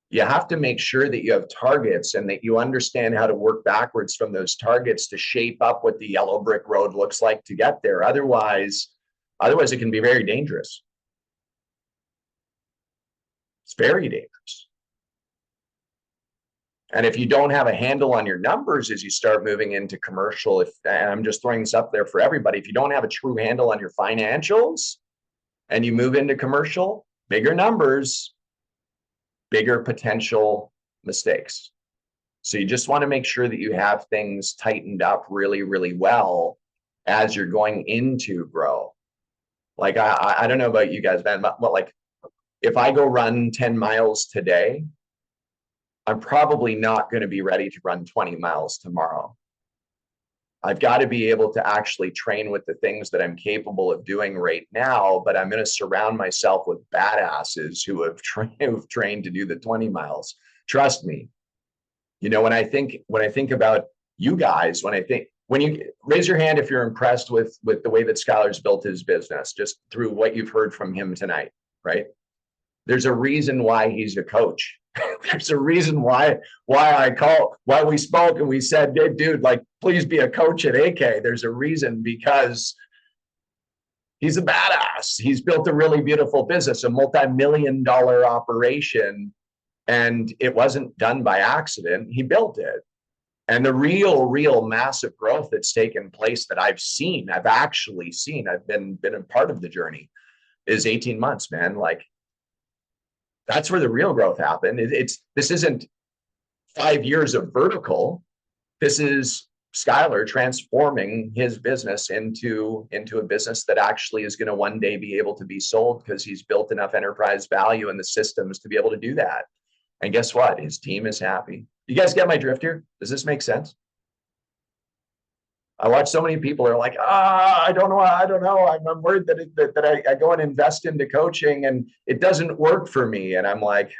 You have to make sure that you have targets and that you understand how to work backwards from those targets to shape up what the yellow brick road looks like to get there. Otherwise it can be very dangerous. It's very dangerous. And if you don't have a handle on your numbers as you start moving into commercial, and I'm just throwing this up there for everybody, if you don't have a true handle on your financials and you move into commercial, bigger numbers, bigger potential mistakes. So you just want to make sure that you have things tightened up really, really well as you're going into grow. Like, I don't know about you guys, man, but like, if I go run 10 miles today, I'm probably not going to be ready to run 20 miles tomorrow. I've got to be able to actually train with the things that I'm capable of doing right now, but I'm going to surround myself with badasses who have trained to do the 20 miles. Trust me. You know, when I think about you guys, when you raise your hand if you're impressed with the way that Skylar's built his business, just through what you've heard from him tonight, right? There's a reason why he's a coach. There's a reason why we spoke and we said, hey, dude, like, please be a coach at AK. There's a reason, because he's a badass. He's built a really beautiful business, a multi-million-dollar operation, and it wasn't done by accident. He built it. And the real massive growth that's taken place that I've actually seen, I've been a part of the journey, is 18 months, man. Like, that's where the real growth happened. This isn't 5 years of vertical. This is Skylar transforming his business into a business that actually is going to one day be able to be sold, because he's built enough enterprise value in the systems to be able to do that. And guess what? His team is happy. You guys get my drift here? Does this make sense? I watch so many people are like, I don't know. I'm worried that I go and invest into coaching and it doesn't work for me. And I'm like,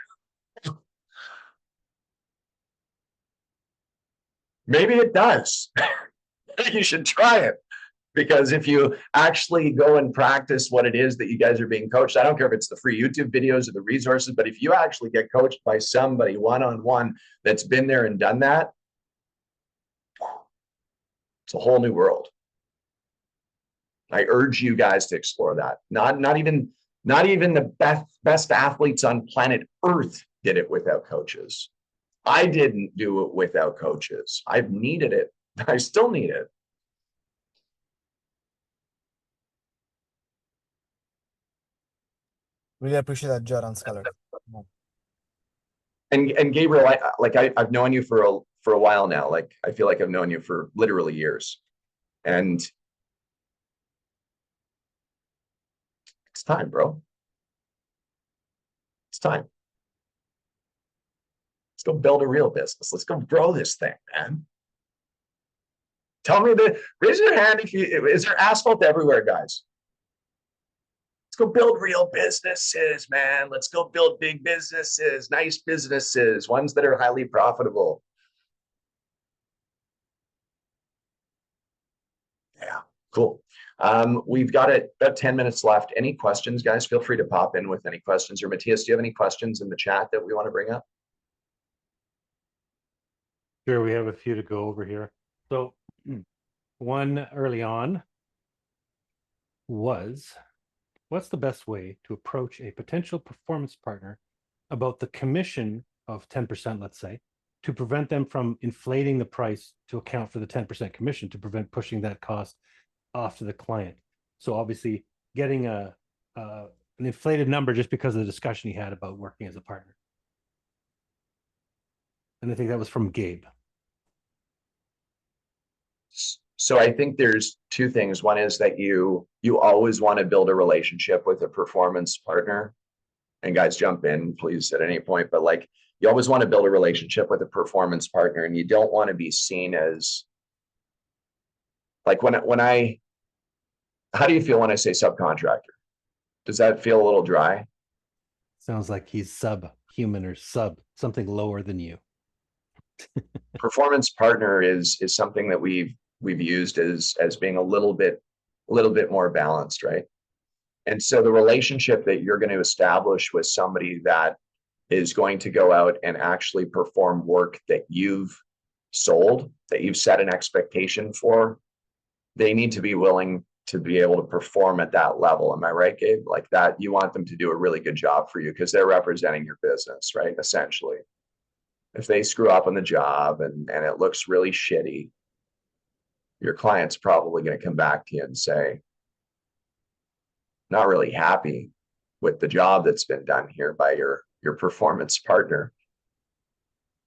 maybe it does. You should try it. Because if you actually go and practice what it is that you guys are being coached, I don't care if it's the free YouTube videos or the resources, but if you actually get coached by somebody one-on-one that's been there and done that, it's a whole new world. I urge you guys to explore that. Not even the best athletes on planet Earth did it without coaches. I didn't do it without coaches. I've needed it. I still need it. Really appreciate that, Judd and Skylar. And Gabriel, I've known you for a while now. Like, I feel like I've known you for literally years. And it's time, bro. It's time. Let's go build a real business. Let's go grow this thing, man. Tell me raise your hand is there asphalt everywhere, guys? Let's go build real businesses, man. Let's go build big businesses, nice businesses, ones that are highly profitable. Yeah, cool. We've got about 10 minutes left. Any questions, guys? Feel free to pop in with any questions. Or Matthias, do you have any questions in the chat that we want to bring up? Sure, we have a few to go over here. So one early on was, what's the best way to approach a potential performance partner about the commission of 10%, let's say, to prevent them from inflating the price to account for the 10% commission, to prevent pushing that cost off to the client? So obviously getting a an inflated number just because of the discussion he had about working as a partner. And I think that was from Gabe. So I think there's two things. One is that you always want to build a relationship with a performance partner. And guys, jump in, please, at any point. But like, you always want to build a relationship with a performance partner, and you don't want to be seen as like how do you feel when I say subcontractor? Does that feel a little dry? Sounds like he's subhuman or something lower than you. Performance partner is something that we've used as being a little bit more balanced, right? And so the relationship that you're going to establish with somebody that is going to go out and actually perform work that you've sold, that you've set an expectation for, they need to be willing to be able to perform at that level. Am I right, Gabe? Like that, you want them to do a really good job for you because they're representing your business, right? Essentially. If they screw up on the job and it looks really shitty, your client's probably going to come back to you and say, not really happy with the job that's been done here by your performance partner.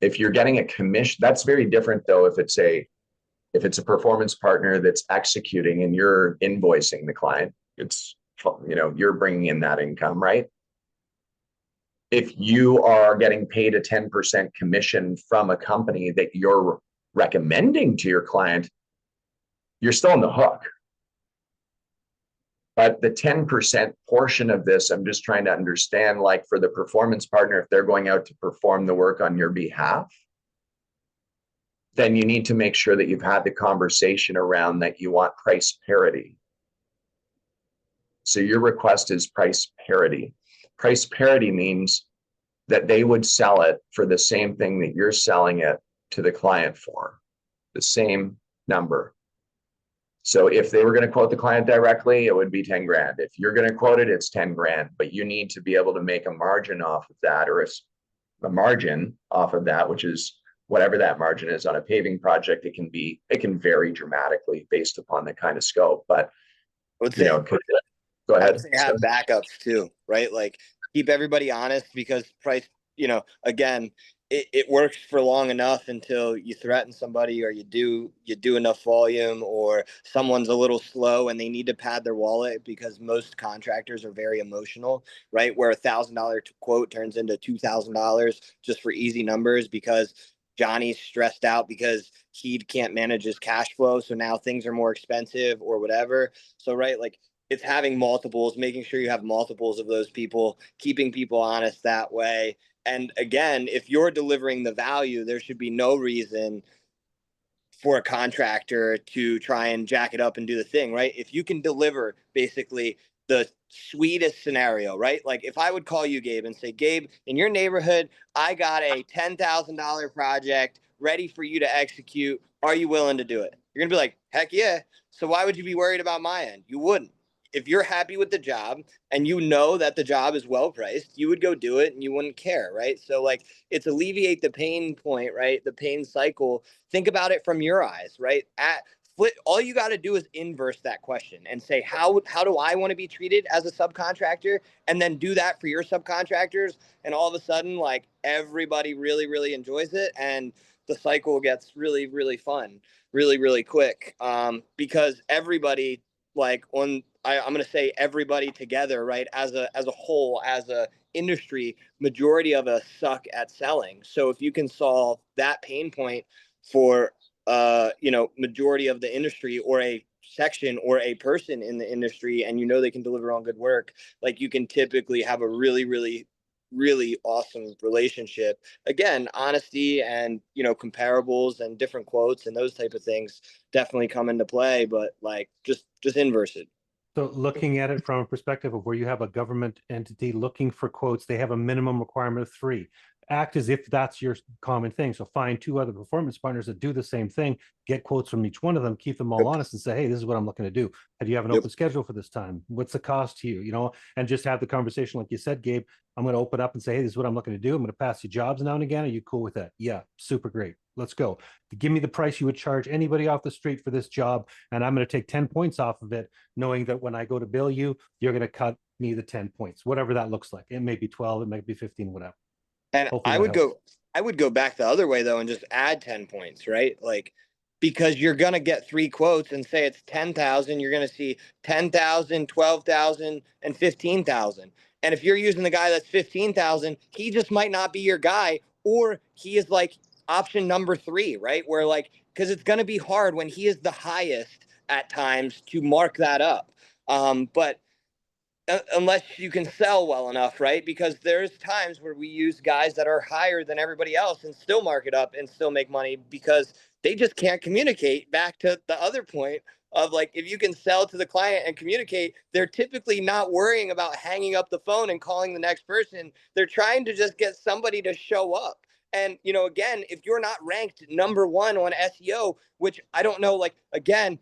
If you're getting a commission, that's very different though. If it's a performance partner that's executing and you're invoicing the client, it's, you're bringing in that income, right? If you are getting paid a 10% commission from a company that you're recommending to your client, you're still on the hook. But the 10% portion of this, I'm just trying to understand, like for the performance partner, if they're going out to perform the work on your behalf, then you need to make sure that you've had the conversation around that you want price parity. So your request is price parity. Price parity means that they would sell it for the same thing that you're selling it to the client for, the same number. So if they were going to quote the client directly, it would be 10 grand. If you're going to quote it, it's 10 grand, but you need to be able to make a margin off of that, or a margin off of that, which is whatever that margin is on a paving project. It can vary dramatically based upon the kind of scope, but go I ahead. would say have backups too, right? Like keep everybody honest because price, again, it works for long enough until you threaten somebody or you do enough volume or someone's a little slow and they need to pad their wallet because most contractors are very emotional, right? Where $1,000 quote turns into $2,000 just for easy numbers because Johnny's stressed out because he can't manage his cash flow. So now things are more expensive or whatever. So, right, like it's having multiples, making sure you have multiples of those people, keeping people honest that way. And again, if you're delivering the value, there should be no reason for a contractor to try and jack it up and do the thing, right? If you can deliver basically the sweetest scenario, right? Like if I would call you, Gabe, and say, Gabe, in your neighborhood, I got a $10,000 project ready for you to execute. Are you willing to do it? You're going to be like, heck yeah. So why would you be worried about my end? You wouldn't. If you're happy with the job and you know that the job is well priced, you would go do it and you wouldn't care, right? So like it's alleviate the pain point, right? The pain cycle. Think about it from your eyes, right? All you got to do is inverse that question and say, how do I want to be treated as a subcontractor? And then do that for your subcontractors. And all of a sudden, like everybody really, really enjoys it. And the cycle gets really, really fun, really, really quick. Because everybody I'm going to say everybody together, right? As a whole, as a industry, majority of us suck at selling. So if you can solve that pain point for, majority of the industry or a section or a person in the industry, and they can deliver on good work, like you can typically have a really, really, really awesome relationship. Again, honesty and, comparables and different quotes and those type of things definitely come into play, but like just inverse it. So looking at it from a perspective of where you have a government entity looking for quotes, they have a minimum requirement of 3. act as if that's your common thing. So find 2 other performance partners that do the same thing, get quotes from each one of them, keep them all honest, and say, hey, this is what I'm looking to do. Do you have an open schedule for this time? What's the cost to you? You know, and just have the conversation like you said, Gabe. I'm going to open up and say, hey, this is what I'm looking to do. I'm going to pass you jobs now and again. Are you cool with that? Yeah, super great. Let's go. Give me the price you would charge anybody off the street for this job, and I'm going to take 10 points off of it, knowing that when I go to bill you, you're going to cut me the 10 points, whatever that looks like. It may be 12, it might be 15, whatever. And Hopefully I would go back the other way though and just add 10 points, right? Like, because you're going to get 3 quotes and say it's 10,000, you're going to see 10,000, 12,000, and 15,000. And if you're using the guy that's 15,000, he just might not be your guy, or he is like option number 3, right? Where like, because it's going to be hard when he is the highest at times to mark that up. But unless you can sell well enough, right? Because there's times where we use guys that are higher than everybody else and still mark it up and still make money because they just can't communicate. Back to the other point of like, if you can sell to the client and communicate, they're typically not worrying about hanging up the phone and calling the next person. They're trying to just get somebody to show up. And, you know, again, if you're not ranked number 1 on SEO, which I don't know, like, again,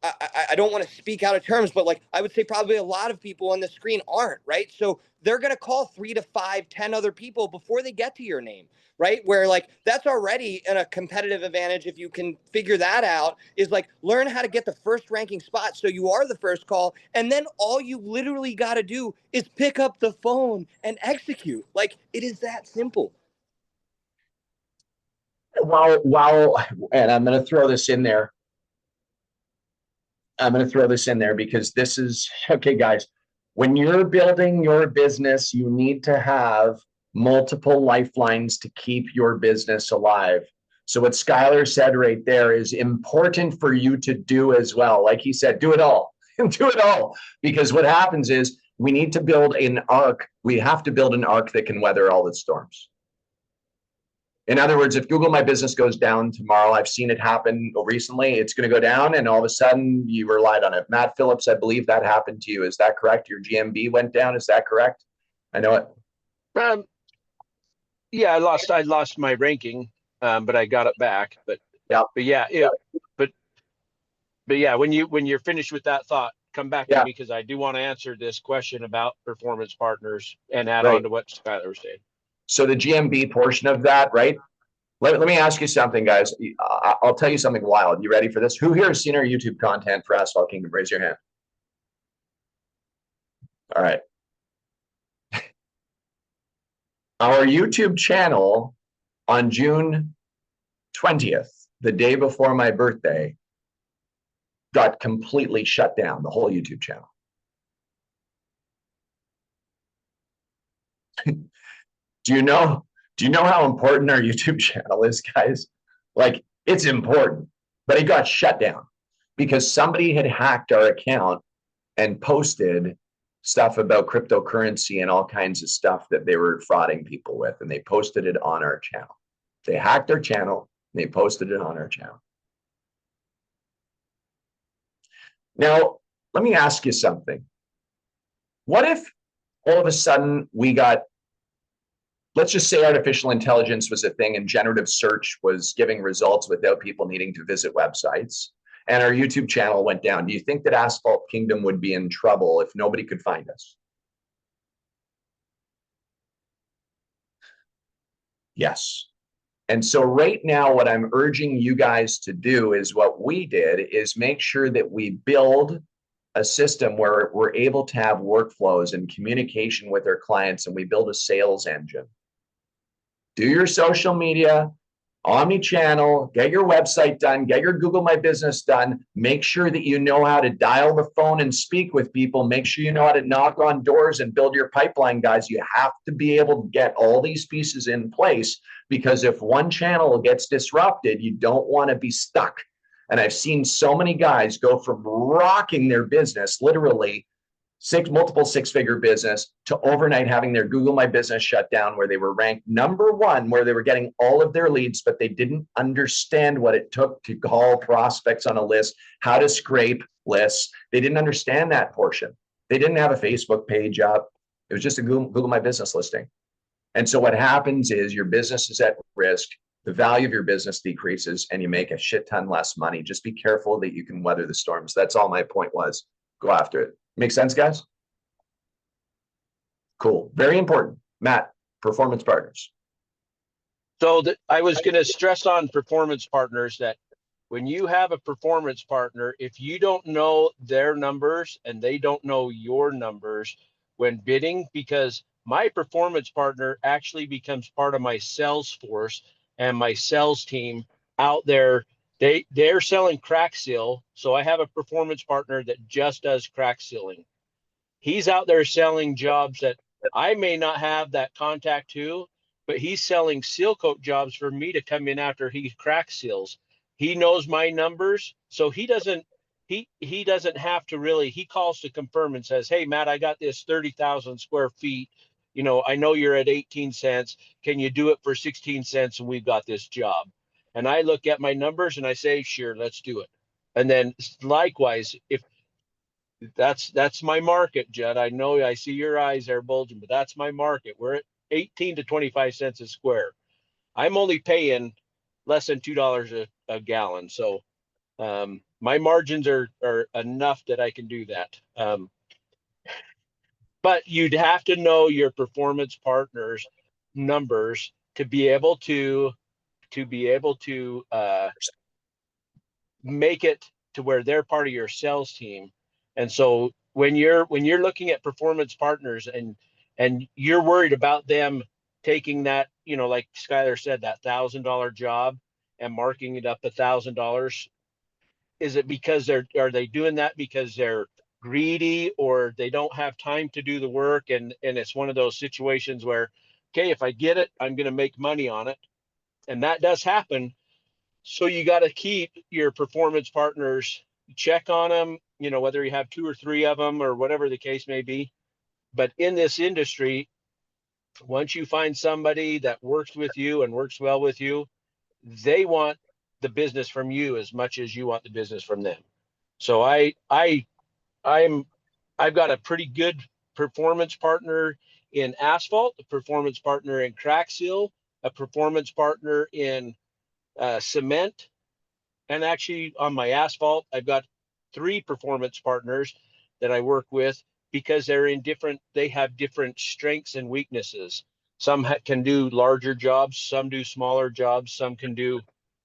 I don't want to speak out of terms, but like I would say probably a lot of people on the screen aren't, right? So they're going to call 3 to 5, 10 other people before they get to your name, right? Where like that's already in a competitive advantage. If you can figure that out, is like learn how to get the first ranking spot so you are the first call. And then all you literally got to do is pick up the phone and execute. Like it is that simple. And I'm going to throw this in there. Because this is okay, guys. When you're building your business, you need to have multiple lifelines to keep your business alive. So what Skylar said right there is important for you to do as well. Like he said, do it all. Do it all. Because what happens is we need to build an arc. We have to build an arc that can weather all the storms. In other words, if Google My Business goes down tomorrow, I've seen it happen recently, it's going to go down and all of a sudden you relied on it. Matt Phillips, I believe that happened to you. Is that correct? Your GMB went down. Is that correct? I know it. Yeah, I lost my ranking, but I got it back. But yeah, when you're finished with that thought, come back to me because I do want to answer this question about performance partners and add on to what Skylar was saying. So the GMB portion of that, right? Let me ask you something, guys. I'll tell you something wild. You ready for this? Who here has seen our YouTube content for Asphalt Kingdom? Raise your hand. All right. Our YouTube channel on June 20th, the day before my birthday, got completely shut down, the whole YouTube channel. Do you know how important our YouTube channel is, guys? Like, it's important, but it got shut down because somebody had hacked our account and posted stuff about cryptocurrency and all kinds of stuff that they were frauding people with, and they posted it on our channel. They hacked our channel, and they posted it on our channel. Now, let me ask you something. What if all of a sudden we got, let's just say artificial intelligence was a thing and generative search was giving results without people needing to visit websites, and our YouTube channel went down? Do you think that Asphalt Kingdom would be in trouble if nobody could find us? Yes. And so right now, what I'm urging you guys to do is what we did, is make sure that we build a system where we're able to have workflows and communication with our clients, and we build a sales engine. Do your social media, omni-channel, get your website done, get your Google My Business done. Make sure that you know how to dial the phone and speak with people. Make sure you know how to knock on doors and build your pipeline, guys. You have to be able to get all these pieces in place, because if one channel gets disrupted, you don't want to be stuck. And I've seen so many guys go from rocking their business, literally multiple six-figure business, to overnight having their Google My Business shut down, where they were ranked number 1, where they were getting all of their leads, but they didn't understand what it took to call prospects on a list, how to scrape lists. They didn't understand that portion. They didn't have a Facebook page up. It was just a Google My Business listing. And so what happens is your business is at risk, the value of your business decreases, and you make a shit ton less money. Just be careful that you can weather the storms. That's all my point was. Go after it. Make sense, guys? Cool. Very important. Matt, performance partners. So I was going to stress on performance partners that when you have a performance partner, if you don't know their numbers and they don't know your numbers when bidding, because my performance partner actually becomes part of my sales force and my sales team out there. They're selling crack seal. So I have a performance partner that just does crack sealing. He's out there selling jobs that I may not have that contact to, but he's selling seal coat jobs for me to come in after he crack seals. He knows my numbers, so he doesn't have to really, he calls to confirm and says, hey, Matt, I got this 30,000 square feet. You know, I know you're at 18 cents. Can you do it for 16 cents? And we've got this job. And I look at my numbers and I say, sure, let's do it. And then likewise, if that's my market, Judd. I know I see your eyes there bulging, but that's my market. We're at 18 to 25 cents a square. I'm only paying less than $2 a gallon. So my margins are enough that I can do that. But you'd have to know your performance partners' numbers to be able to make it to where they're part of your sales team. And so when you're looking at performance partners and you're worried about them taking that, you know, like Skylar said, that $1,000 job and marking it up $1,000, is it because are they doing that because they're greedy or they don't have time to do the work? And it's one of those situations where, okay, if I get it, I'm going to make money on it. And that does happen. So you got to keep your performance partners, check on them, you know, whether you have 2 or 3 of them or whatever the case may be. But in this industry, once you find somebody that works with you and works well with you, they want the business from you as much as you want the business from them. So I've got a pretty good performance partner in asphalt, a performance partner in crack seal, a performance partner in cement. And actually on my asphalt, I've got 3 performance partners that I work with because they have different strengths and weaknesses. Some can do larger jobs, some do smaller jobs, some can do.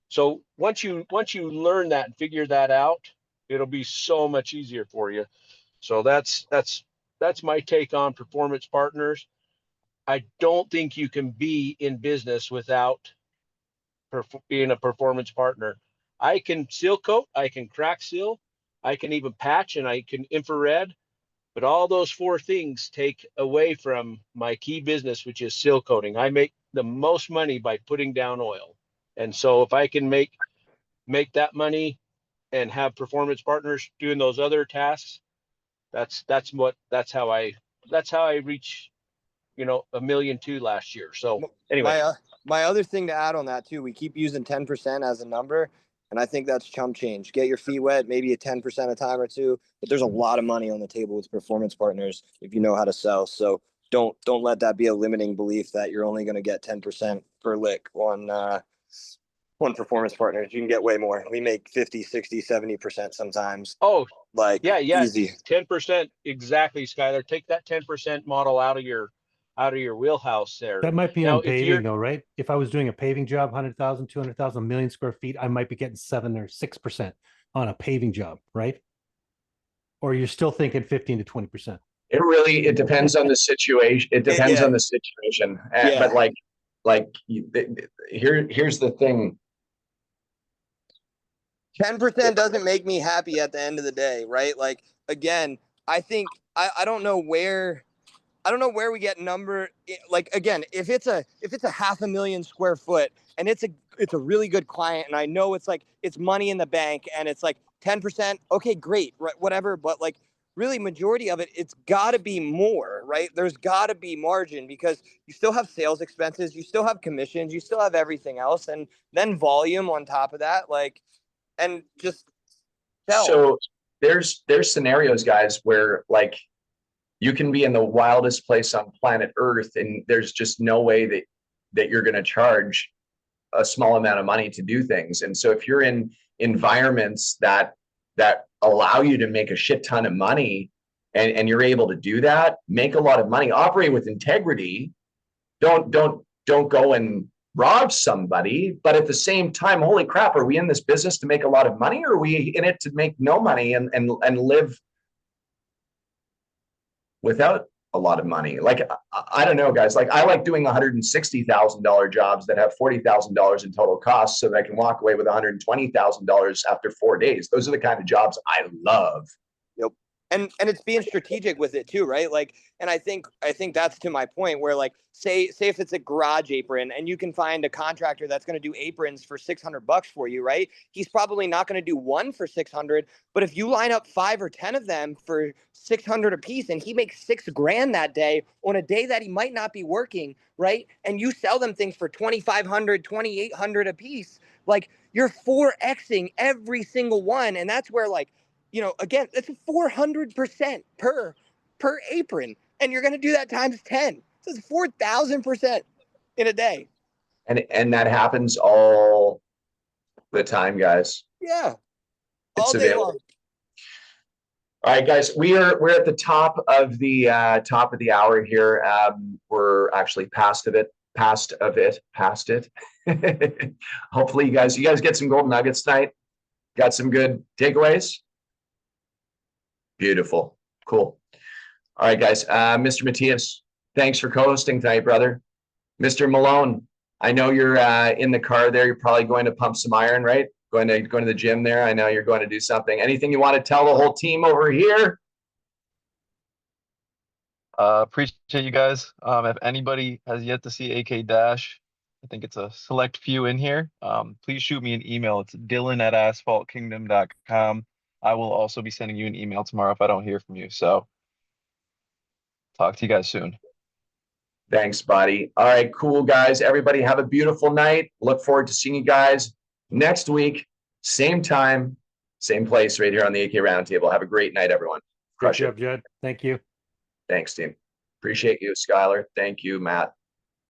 So once you learn that and figure that out, it'll be so much easier for you. So that's my take on performance partners. I don't think you can be in business without being a performance partner. I can seal coat, I can crack seal, I can even patch, and I can infrared, but all those 4 things take away from my key business, which is seal coating. I make the most money by putting down oil. And so if I can make that money and have performance partners doing those other tasks, that's how I reach, you know, $1.2 million last year. So anyway, my other thing to add on that too, we keep using 10% as a number, and I think that's chump change. Get your feet wet, maybe a 10% a time or 2, but there's a lot of money on the table with performance partners if you know how to sell. So don't let that be a limiting belief that you're only going to get 10% per lick on performance partners. You can get way more. We make 50, 60, 70% sometimes. Oh, like yeah, easy. 10%, exactly, Skylar. Take that 10% model out of your wheelhouse there. That might be Now, on paving though, right? If I was doing a paving job, 100,000, 200,000, 1 million square feet, I might be getting 7 or 6% on a paving job, right? Or you're still thinking 15 to 20%. It depends on the situation. It depends on the situation. But here's the thing. 10% doesn't make me happy at the end of the day, right? Like, again, I think I don't know where we get number. Like, again, if it's a 500,000 square foot and it's a really good client, and I know it's money in the bank and it's like 10%, okay, great, right, whatever. But like, really, majority of it, it's got to be more, right? There's got to be margin because you still have sales expenses, you still have commissions, you still have everything else, and then volume on top of that, like, and just sell. So there's scenarios, guys, where like you can be in the wildest place on planet Earth, and there's just no way that you're going to charge a small amount of money to do things. And so if you're in environments that allow you to make a shit ton of money, and you're able to do that, make a lot of money, operate with integrity, don't go and rob somebody, but at the same time, holy crap, are we in this business to make a lot of money, or are we in it to make no money and live without a lot of money? Like, I don't know, guys. Like, I like doing $160,000 jobs that have $40,000 in total costs, so that I can walk away with $120,000 after 4 days. Those are the kind of jobs I love. Yep. And it's being strategic with it too, right? Like, and I think that's to my point where, like, say if it's a garage apron and you can find a contractor that's going to do aprons for $600 for you, right? He's probably not going to do one for 600, but if you line up 5 or 10 of them for 600 a piece and he makes $6,000 that day on a day that he might not be working, right? And you sell them things for 2,500, 2,800 a piece, like, you're 4Xing every single one. And that's where, like, you know, again, that's 400% per apron, and you're going to do that times 10. So it's 4,000% in a day. And that happens all the time, guys. Yeah, It's all day available. long. All right, guys, we're at the top of the hour here. We're actually past it. Hopefully, you guys get some golden nuggets tonight. Got some good takeaways. Beautiful. Cool. All right, guys. Mr. Matthias, thanks for co-hosting tonight, brother. Mr. Malone, I know you're in the car there. You're probably going to pump some iron, right? Going to the gym there. I know you're going to do something. Anything you want to tell the whole team over here? Appreciate you guys. If anybody has yet to see AK Dash, I think it's a select few in here. Please shoot me an email. It's dylan@asphaltkingdom.com. I will also be sending you an email tomorrow if I don't hear from you. So talk to you guys soon. Thanks, buddy. All right, cool, guys. Everybody have a beautiful night. Look forward to seeing you guys next week. Same time, same place, right here on the AK Roundtable. Have a great night, everyone. Great job, Judd. Thank you. Thanks, team. Appreciate you, Skylar. Thank you, Matt.